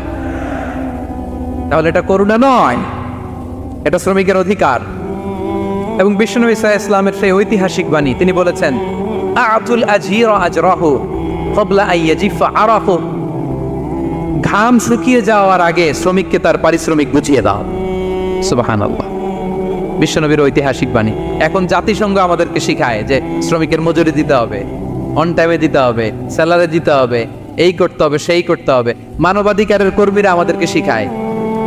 তাহলে এটা করুণা নয়, এটা শ্রমিকের অধিকার। এবং বিষ্ণু ঈসা ইসলামের সেই ঐতিহাসিক বাণী, তিনি বলেছেন, আতুল আজীর আজরাহু ক্বাবলা আন ইয়াজিফা আরাফু, ঘাম শুকিয়ে যাওয়ার আগে শ্রমিককে তার পারিশ্রমিক বুঝিয়ে দাও। সুবহানাল্লাহ, বিশ্বনবীর ঐতিহাসিক বাণী। এখন জাতিসংঘ আমাদেরকে শিখায় যে শ্রমিকের মজুরি দিতে হবে, অন টাইমে দিতে হবে, স্যালারি দিতে হবে, এই করতে হবে, সেই করতে হবে। মানবাধিকারের কর্মীরা আমাদেরকে শিখায়,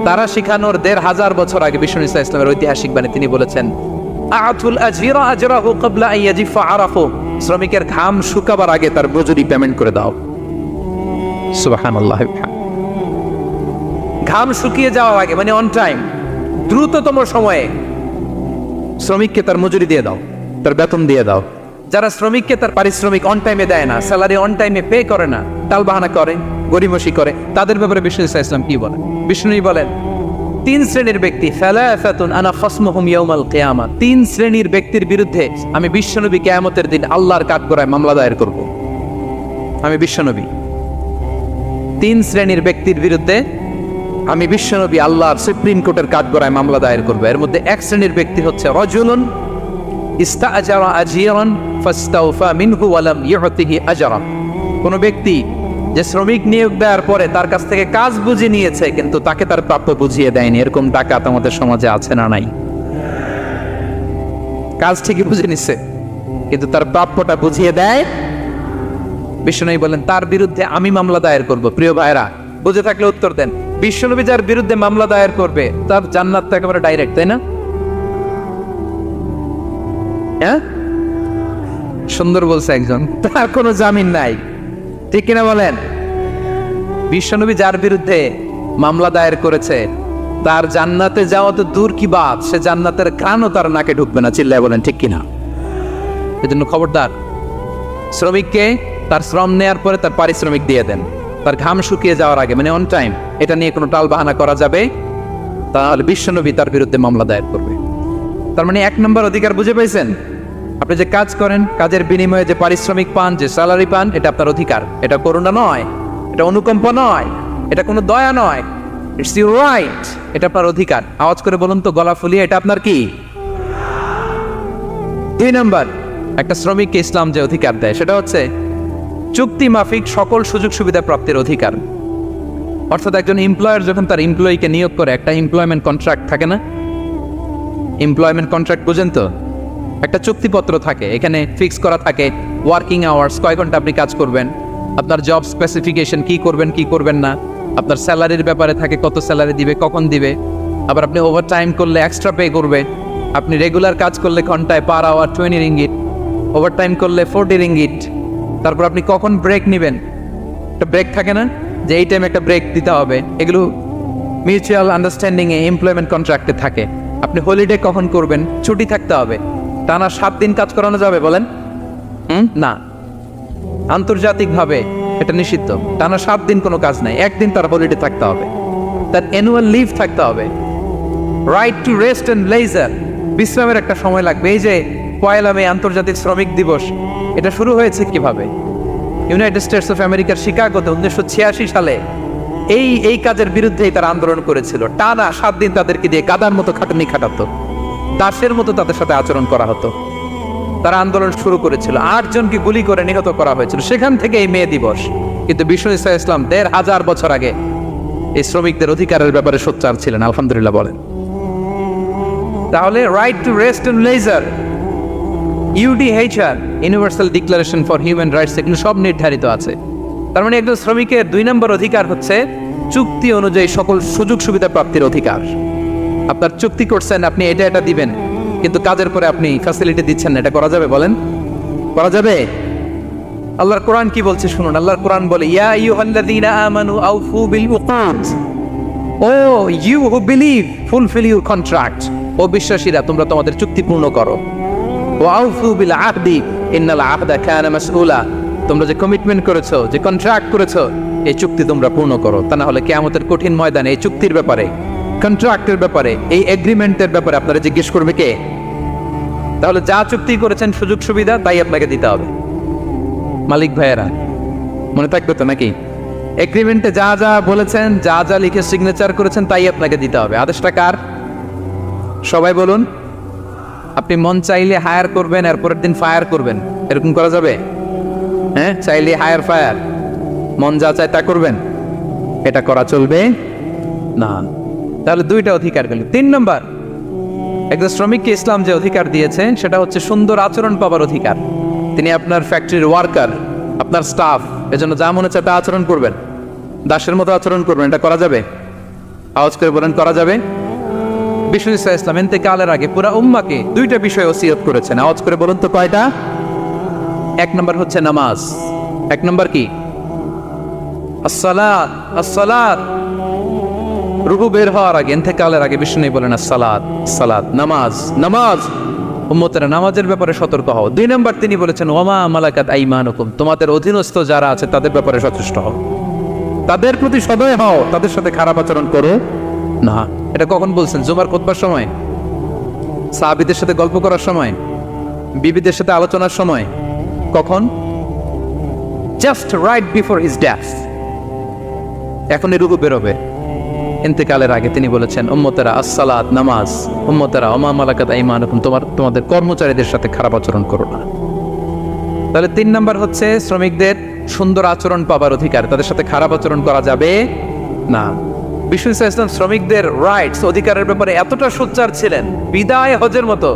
তারা শিখানোর 1500 বছর আগে বিষ্ণু ঈসা ইসলামের ঐতিহাসিক বাণী, তিনি বলেছেন, আতুল আজীরা আজরাহু ক্বাবলা আন ইয়াজিফা আরাফু, শ্রমিকের ঘাম শুকাবার আগে তার মজুরি পেমেন্ট করে দাও। সুবহানাল্লাহ। ঘাম শুকিয়ে যাওয়ার আগে মানে অন টাইম, দ্রুততম সময়ে শ্রমিককে তার মজুরি দিয়ে দাও, তার বেতন দিয়ে দাও। যারা শ্রমিককে তার পারিশ্রমিক অন টাইমে দেয় না, স্যালারি অন টাইমে পে করে না, টালবাহানা করে, গরিমসি করে, তাদের ব্যাপারে বিষ্ণু ঈসা ইসলাম কি বলেন? বিষ্ণুই বলেন, 3 শ্রেণীর ব্যক্তি, সালাসাতুন আনা খাসমুহুম ইয়াউমাল কিয়ামা, 3 শ্রেণীর ব্যক্তির বিরুদ্ধে আমি বিশ্বনবী কিয়ামতের দিন আল্লাহর কাঠগড়ায় মামলা দায়ের করব। আমি বিশ্বনবী 3 শ্রেণীর ব্যক্তির বিরুদ্ধে আমি বিশ্বনবী আল্লাহর সুপ্রিম কোর্টের কাঠগড়ায় মামলা দায়ের করব। এর মধ্যে 1 শ্রেণীর ব্যক্তি হচ্ছে রাজুলুন ইস্তাআজারা আজিরান ফাস্তাওফা মিনহু ওয়া লাম ইউতিহি আজরা, কোন ব্যক্তি যে শ্রমিক নিয়োগ দেওয়ার পরে তার কাছ থেকে কাজ বুঝিয়ে নিয়েছে কিন্তু তাকে তার প্রাপ্য বুঝিয়ে দেয়নি। এরকম ডাকাত আমাদের সমাজে আছে না নাই? কাজ ঠিকই বুঝে নিচ্ছে কিন্তু তার প্রাপ্যটা বুঝিয়ে দেয়। বিষ্ণু বলেন, তার বিরুদ্ধে আমি মামলা দায়ের করব। প্রিয় ভাইরা, বুঝে থাকলে উত্তর দেন। বিশ্বনবী যার বিরুদ্ধে মামলা দায়ের করবে তার জান্নাত তো একেবারে ডাইরেক্ট, তাই না? হ্যাঁ, সুন্দর বলছে একজন, তার কোনো জামিন নাই, ঠিক কিনা বলেন? বিশ্বনবী যার বিরুদ্ধে মামলা দায়ের করেছে তার জান্নাতে যাওয়া তো দূর কি বাত, সে জান্নাতের ঘ্রাণও তার নাকে ঢুকবে না, চিল্লায় বলেন ঠিক কিনা? এজন্য খবরদার, শ্রমিককে তার শ্রম নেয়ার পরে তার পারিশ্রমিক দিয়ে দেন, তার ঘাম শুকিয়ে যাওয়ার আগে, মানে অন টাইম। এটা নিয়ে কোনো টাল বাহানা করা যাবে, তাহলে বিশ্বনবী তার বিরুদ্ধে মামলা দায়ের করবে। তার মানে 1 নম্বর অধিকার বুঝে পেয়েছেন? আপনি যে কাজ করেন, কাজের বিনিময়ে যে পারিশ্রমিক পান, যে স্যালারি পান, এটা আপনার অধিকার। এটা করুণা নয়, এটা অনুকম্প নয়, এটা কোনো দয়া নয়, ইটস ইউর রাইট। এটা আপনার অধিকার। আওয়াজ করে বলুন তো, গলা ফুলিয়ে, এটা আপনার কি? 2 নম্বর, একটা শ্রমিককে ইসলাম যে অধিকার দেয় সেটা হচ্ছে চুক্তি মাফিক সকল সুযোগ সুবিধা প্রাপ্তির অধিকার। অর্থাৎ একজন এমপ্লয়ার যখন তার এমপ্লয়িকে নিয়োগ করে, একটা এমপ্লয়মেন্ট কন্ট্রাক্ট থাকে না? এমপ্লয়মেন্ট কন্ট্রাক্ট বুঝেন তো? একটা চুক্তিপত্র থাকে, এখানে ফিক্স করা থাকে ওয়ার্কিং আওয়ার্স, কয় ঘন্টা আপনি কাজ করবেন, আপনার জব স্পেসিফিকেশন, কি করবেন কি করবেন না, আপনার স্যালারির ব্যাপারে থাকে, কত স্যালারি দিবে, কখন দিবে, আবার আপনি ওভার টাইম করলে এক্সট্রা পে করবে, আপনি রেগুলার কাজ করলে ঘন্টায় per hour 20 ringgit, over time করলে 40 রিঙ্গিট। তারপর আপনি কখন ব্রেক নেবেন, একটা ব্রেক থাকে না যে এই টাইমে একটা ব্রেক দিতে হবে, এগুলো মিউচুয়াল আন্ডারস্ট্যান্ডিংয়ে এমপ্লয়মেন্ট কন্ট্রাক্টে থাকে। আপনি হলিডে কখন করবেন, ছুটি থাকতে হবে। টানা 7 দিন কাজ করানো যাবে বলেন? না, আন্তর্জাতিকভাবে এটা নিষিদ্ধ। টানা 7 দিন কোনো কাজ নাই, 1 দিন তার হলিডে থাকতে হবে, তার অ্যানুয়াল লিভ থাকতে হবে। Right to rest and leisure, বিশ্রামের একটা সময় লাগবে। এই যে 1 মে আন্তর্জাতিক শ্রমিক দিবস, এটা শুরু হয়েছে কিভাবে? ইউনাইটেড স্টেটস অফ আমেরিকার শিকাগোতে 1986 সালে এই কাজের বিরুদ্ধেই তারা আন্দোলন করেছিল। টানা 7 দিন তাদেরকে দিয়ে গাদার মতো খাটুনি খাটাতো, দাসের মতো তাদের সাথে আচরণ করা হতো। তারা আন্দোলন শুরু করেছিল, 8 জনকে গুলি করে নিহত করা হয়েছিল। সেখান থেকে এই মে দিবস। কিন্তু বিশ্ব ইসলাম 1500 বছর আগে এই শ্রমিকদের অধিকারের ব্যাপারে সোচ্চার ছিলেন, আলহামদুলিল্লাহ বলেন। তাহলে right to rest and leisure, UDHR, universal declaration for human rights, এগুলো সব নির্ধারিত আছে। তার মানে একজন শ্রমিকের 2 নম্বর অধিকার হচ্ছে চুক্তি অনুযায়ী সকল সুযোগ সুবিধা প্রাপ্তির অধিকার। আপনার চুক্তি করছেন, আপনি এটা এটা দিবেন, কিন্তু কাজের পরে আপনি ফ্যাসিলিটি দিচ্ছেন না, এটা করা যাবে বলেন? করা যাবে? আল্লাহর কোরআন কি বলছে শুনুন। আল্লাহর কোরআন বলে, ইয়া আইয়ুহাল্লাযীনা আমানু আউফু বিল উকুদ, O you who believe fulfil your contract, ও বিশ্বাসীরা তোমরা তোমাদের চুক্তি পূর্ণ করো। ওয়া আউফু বিল আহদি ইন্নাল আহদা কানা মাসউলা, তোমরা যে কমিটমেন্ট করেছো, যে কন্ট্রাক্ট করেছো, এই চুক্তি তোমরা পূর্ণ করো। তা না হলে কিয়ামতের কঠিন ময়দানে এই চুক্তির ব্যাপারে, কন্ট্রাক্টের ব্যাপারে, এই এগ্রিমেন্টের ব্যাপারে আপনারা জিজ্ঞেস করবে কে? তাহলে যা চুক্তি করেছেন সুযোগ সুবিধা, তাই আপনাকে দিতে হবে। মালিক ভাইয়েরা, মনে থাকবে তো নাকি? এগ্রিমেন্টে যা যা বলেছেন, যা যা লিখে সিগনেচার করেছেন, তাই আপনাকে দিতে হবে। আদেশটা কার? সবাই বলুন। আপনি মন চাইলে হায়ার করবেন, এরপরের দিন ফায়ার করবেন, এরকম করা যাবে? হ্যাঁ, চাইলে হায়ার ফায়ার, মন যা চায় তা করবেন, এটা করা চলবে না। তাহলে 2টা অধিকার গেল। 3 নম্বর, একজন শ্রমিককে ইসলাম যে অধিকার দিয়েছে সেটা হচ্ছে সুন্দর আচরণ পাবার অধিকার। তিনি আপনার ফ্যাক্টরির ওয়ার্কার, আপনার স্টাফ, এজন্য যা মনে চায় তা আচরণ করবেন, দাসের মতো আচরণ করবেন। এটা করা যাবে? আওয়াজ করে বলেন, করা যাবে? বিশ্ব ইসলাম ইন্তেকালের আগে পুরা উম্মাকে 2টা বিষয় ওসিয়ত করেছেন। আওয়াজ করে বলুন তো কয়টা? 1 নম্বর হচ্ছে নামাজ। 1 নম্বর কি? আসসালাত। আসসালাত, রুহু বের হওয়ার আগে, ইন্তেকালের আগে বিষ্ণু বলেন আসসালাত, সালাত, নামাজ, নামাজ। উম্মতেরা নামাজের ব্যাপারে সতর্ক হও। 2 নম্বর তিনি বলেছেন ওয়ামা মালাকাত আইমানুকুম, তোমাদের অধীনস্থ যারা আছে তাদের ব্যাপারে সচেষ্ট হও, তাদের প্রতি সদয় হও, তাদের সাথে খারাপ আচরণ করো না। এটা কখন বলছেন? জুমার খুতবার সময়, সাহাবীদের সাথে গল্প করার সময়, বিবিদের সাথে আলোচনার সময়। কখন? Just right before his death. এখনই রুহু বেরোবে, ইন্তেকালের আগে তিনি বলেছেন উম্মতেরা আসসালাত, নামাজ, উম্মতেরা ওমা মালাকাত আইমানুকুম, তোমাদের কর্মচারীদের সাথে খারাপ আচরণ করো না। তাহলে 3 নম্বর হচ্ছে শ্রমিকদের সুন্দর আচরণ পাবার অধিকার, তাদের সাথে খারাপ আচরণ করা যাবে না। বিশ্ব ইসলাম শ্রমিকদের রাইটস, অধিকারের ব্যাপারে এতটা সোচ্চার ছিলেন, বিদায় হজের মতো,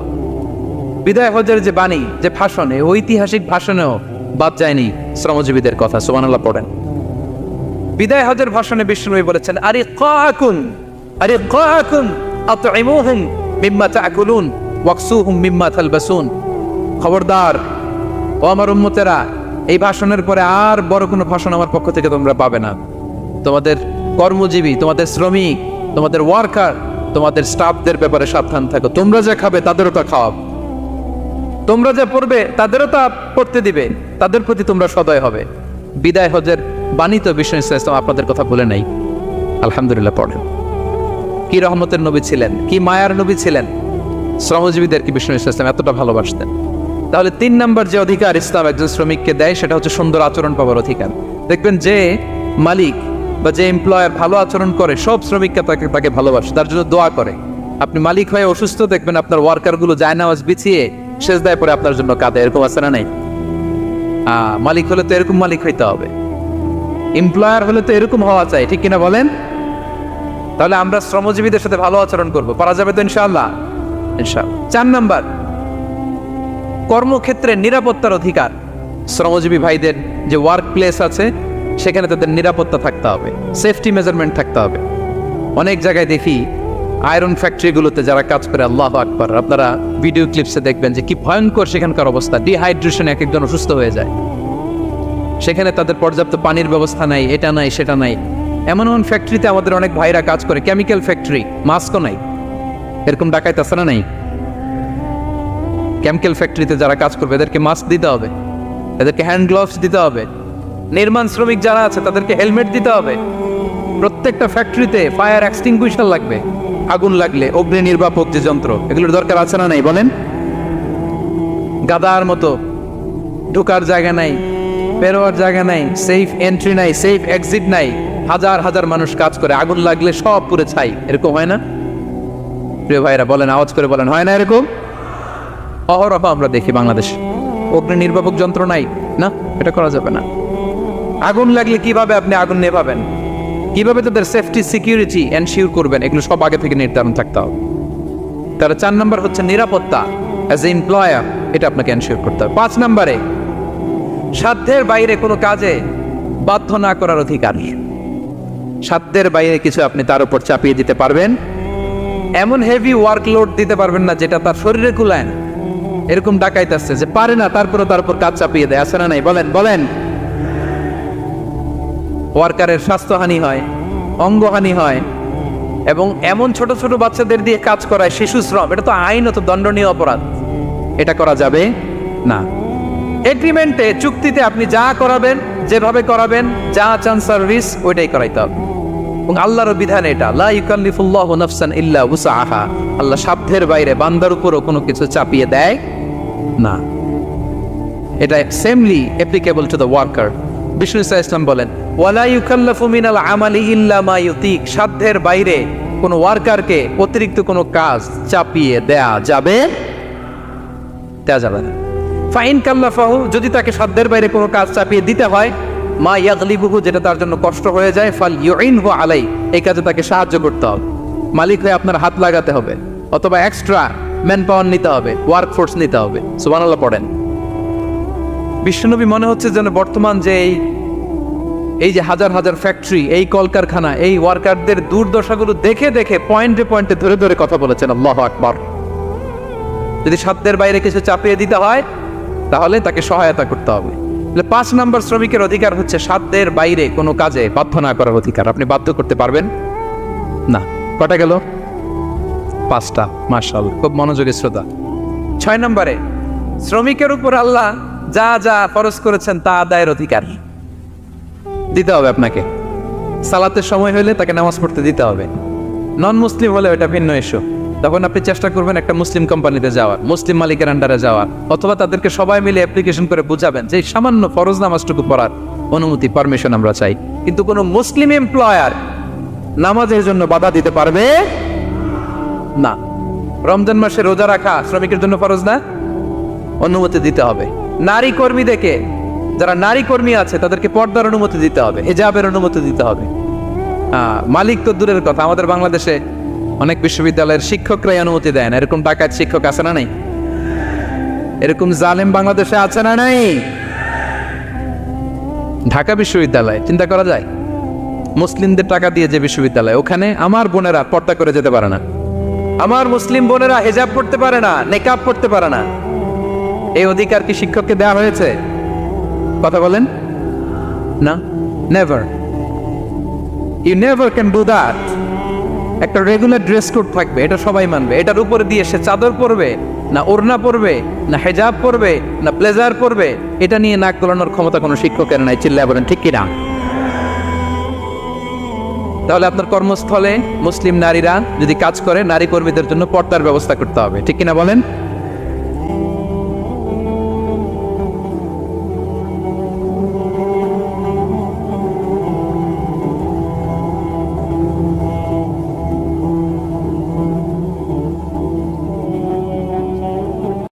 বিদায় হজের যে বাণী, যে ভাষণে, ঐতিহাসিক ভাষণেও বাদ যায়নি শ্রমজীবীদের কথা। সুবহানাল্লাহ পড়েন। বিদায় হজের ভাষণে বিষ্ণু বলেছেন, আরে কাকুন, আরে কাকুন আতইমুহুম মিম্মা তাকুলুন ওয়াকসুহুম মিম্মা তালবাসুন, খবরদার ও আমার উম্মতেরা, এই ভাষণের পরে আর বড় কোনো ভাষণ আমার পক্ষ থেকে তোমরা পাবে না। তোমাদের কর্মজীবী, তোমাদের শ্রমিক, তোমাদের ওয়ার্কার, তোমাদের স্টাফদের ব্যাপারে সাবধান থাকো। তোমরা যা খাবে তাদেরও তা খাওয়াবে, তোমরা যা পড়বে তাদেরও তা পড়তে দিবে, তাদের প্রতি তোমরা সদয় হবে। বিদায় হজের বাণী তো বিষ্ণু ইসলাম আপনাদের কথা বলে নাই, আলহামদুলিল্লাহ পড়েন। কি রহমতের নবী ছিলেন, কি মায়ার নবী ছিলেন, শ্রমজীবীদের কি বিষ্ণু ইসলাম এতটা ভালোবাসতেন। তাহলে 3 নম্বর যে অধিকার ইসলাম একজন শ্রমিককে দেয় সেটা হচ্ছে সুন্দর আচরণ পাওয়ার অধিকার। দেখবেন যে মালিক বা যে এমপ্লয়ার ভালো আচরণ করে সব শ্রমিককে তাকে ভালোবাসে, তার জন্য দোয়া করে। আপনি মালিক হয়ে অসুস্থ, দেখবেন আপনার ওয়ার্কারগুলো জায়নামাজ বিছিয়ে সেজদায় পরে আপনার জন্য কাঁদে, এরকম আছে না নাই? মালিক হলে তো এরকম মালিক হইতে হবে, এমপ্লয়ার হলে তো এরকম হওয়া চাই, ঠিক কিনা বলেন? তাহলে আমরা শ্রমজীবীদের সাথে ভালো আচরণ করব, পারা যাবে তো ইনশাআল্লাহ? ইনশাআল্লাহ। 4 নাম্বার, কর্মক্ষেত্রে নিরাপত্তার অধিকার। শ্রমজীবী ভাইদের যে ওয়ার্ক প্লেস আছে সেখানে তাদের নিরাপত্তা থাকতে হবে, সেফটি মেজারমেন্ট থাকতে হবে। অনেক জায়গায় দেখি আয়রন ফ্যাক্টরিগুলোতে যারা কাজ করে, আল্লাহু আকবার, আপনারা ভিডিও ক্লিপসে দেখবেন যে কি ভয়ঙ্কর সেখানকার অবস্থা। ডিহাইড্রেশনে এক একজন অসুস্থ হয়ে যায়। সেখানে তাদের পর্যাপ্ত পানির ব্যবস্থা নাই, এটা নাই সেটা নাই। এমন এমন ফ্যাক্টরিতে আমাদের অনেক ভাইরা কাজ করে, কেমিক্যাল ফ্যাক্টরি, মাস্কও নাই। এরকম ডাকাইতে আছে না নাই? কেমিক্যাল ফ্যাক্টরিতে যারা কাজ করবে এদেরকে মাস্ক দিতে হবে, এদেরকে হ্যান্ড গ্লাভস দিতে হবে। নির্মাণ শ্রমিক যারা আছে তাদেরকে হেলমেট দিতে হবে। প্রত্যেকটা ফ্যাক্টরিতে ফায়ার এক্সটিংগুইশার লাগবে, আগুন লাগলে অগ্নি নির্বাপক যে যন্ত্র, এগুলোর দরকার আছে না নাই বলেন? গাদার মতো ঢোকার জায়গা নাই, বেরোয়ার জায়গা নাই, সেফ এন্ট্রি নাই, সেফ এক্সিট নাই। হাজার হাজার মানুষ কাজ করে, আগুন লাগলে সব পুরে ছাই। এরকম হয় না প্রিয় ভাইরা? বলেন, আওয়াজ করে বলেন, হয় না এরকম? অহরহ আমরা দেখি বাংলাদেশে অগ্নি নির্বাপক যন্ত্র নাই, না, এটা করা যাবে না। আগুন লাগলে কিভাবে আপনি আগুন নেভাবেন, কিভাবে তাদের সেফটি সিকিউরিটি এনশিওর করবেন, এগুলো সব আগে থেকে নির্ধারণ থাকতে হবে। তাহলে 4 নাম্বার হচ্ছে নিরাপত্তা অ্যাজ এ এমপ্লয়ার, এটা আপনাকে এনশিওর করতে হবে। 5 নাম্বারে সাধ্যের বাইরে কোনো কাজে বাধ্য না করার অধিকার। সাধ্যের বাইরে কিছু আপনি তার উপর চাপিয়ে দিতে পারবেন, এমন হেভি ওয়ার্কলোড দিতে পারবেন না যেটা তার শরীরে কুলায় না। এরকম ডাকাইত আসছে যে পারে না, তারপরে তার উপর কাজ চাপিয়ে দেয়, আছে না নাই? বলেন বলেন। ওয়ার্কারের স্বাস্থ্যহানি হয়, অঙ্গহানি হয়, এবং এমন ছোট ছোট বাচ্চাদের দিয়ে কাজ করায়, শিশু শ্রম, এটা তো আইনত দণ্ডনীয় অপরাধ। এটা করা যাবে না। এগ্রিমেন্টে, চুক্তিতে আপনি যা করাবেন, যেভাবে করাবেন, যা চান সার্ভিস, ওইটাই করাইতে হবে। এবং আল্লাহর বিধান এটা, লা ইউকাল্লিফুল্লাহু নাফসান ইল্লা উসআহা। আল্লাহ সাধ্যের বাইরে বান্দার উপরও কোনো কিছু চাপিয়ে দেয় না। এটা samely applicable to the worker. Vishnu Islam বলেন, ওয়ালা ইউকাল্লাফু মিনাল আমালি ইল্লা মা ইউতিক। সাধ্যের বাইরে কোনো ওয়ার্কারকে অতিরিক্ত কোনো কাজ চাপিয়ে দেয়া যাবে না। ফাইন কাল্লাফাহু, যদি তাকে সাধ্যের বাইরে কোনো কাজ চাপিয়ে দিতে হয়, মা ইয়াগলিবুহু, যেটা তার জন্য কষ্ট হয়ে যায়, ফাল ইউইনহু আলাই, এই কাজে তাকে সাহায্য করতে হবে। মালিক হয়ে আপনার হাত লাগাতে হবে, অথবা এক্সট্রা ম্যান পাওয়ার নিতে হবে, ওয়ার্কফোর্স নিতে হবে। সুবহানাল্লাহ পড়েন। বিশ্বনবী মনে হচ্ছে যেন বর্তমান যে এই যে হাজার হাজার ফ্যাক্টরি, এই কলকারখানা, এই ওয়ার্কারদের দুর্দশাগুলো দেখে দেখে পয়েন্টে পয়েন্টে ধরে ধরে কথা বলেছেন। আল্লাহু আকবার। যদি সাধ্যের বাইরে কিছু চাপিয়ে দিতে হয় তাহলে তাকে সহায়তা করতে হবে। 5 নাম্বার শ্রমিকের অধিকার হচ্ছে সাধ্যের বাইরে কোনো কাজে বাধ্য না করার অধিকার। আপনি বাধ্য করতে পারবেন না। কটা গেল? 5টা। মাশাআল্লাহ, খুব মনোযোগী শ্রোতা। 6 নম্বরে শ্রমিকের উপর আল্লাহ যা যা ফরজ করেছেন তা আদায়ের অধিকার দিতে হবে আপনাকে। সালাতের সময় হলে তাকে নামাজ পড়তে দিতে হবে। নন মুসলিম হলে ওটা ভিন্ন ইস্যু। তখন আপনি চেষ্টা করবেন একটা মুসলিম কোম্পানিতে যাওয়ার, মুসলিম মালিকের আন্ডারে যাওয়ার, অথবা তাদেরকে সবাই মিলে অ্যাপ্লিকেশন করে বুঝাবেন যে সামান্য ফরজ নামাজটুকু পড়ার অনুমতি, পারমিশন আমরা চাই। কিন্তু কোনো মুসলিম এমপ্লয়ার নামাজের জন্য বাধা দিতে পারবে না। রমজান মাসে রোজা রাখা শ্রমিকের জন্য ফরজ না, অনুমতি দিতে হবে। নারী কর্মীদেরকে, যারা নারী কর্মী আছে তাদেরকে পর্দার অনুমতি দিতে হবে, হিজাবের অনুমতি দিতে হবে। মালিক তো দূরের কথা, আমাদের বাংলাদেশে অনেক বিশ্ববিদ্যালয়ের শিক্ষকরাই অনুমতি দেয় না। এরকম ডাকাত শিক্ষক আছে না নাই? এরকম জালেম বাংলাদেশে আছে না নাই? ঢাকা বিশ্ববিদ্যালয় চিন্তা করা যায়, মুসলিমদের টাকা দিয়ে যে বিশ্ববিদ্যালয়, ওখানে আমার বোনেরা পর্দা করে যেতে পারে না, আমার মুসলিম বোনেরা হিজাব পড়তে পারে না, নেকাব পড়তে পারে না। এই অধিকার কি শিক্ষককে দেওয়া হয়েছে? কথা বলেন না, never. You never can do that. একটা রেগুলার ড্রেস কোড থাকবে, এটা সবাই মানবে। এটার উপরে দিয়ে সে চাদর পরবে না ওড়না পরবে না হেজাব পরবে না ব্লেজার পরবে, এটা নিয়ে নাক গলানোর ক্ষমতা কোনো শিক্ষকের নাই। চিল্লায় বলেন ঠিক কিনা? তাহলে আপনার কর্মস্থলে মুসলিম নারীরা যদি কাজ করে, নারী কর্মীদের জন্য পর্দার ব্যবস্থা করতে হবে, ঠিক কিনা বলেন?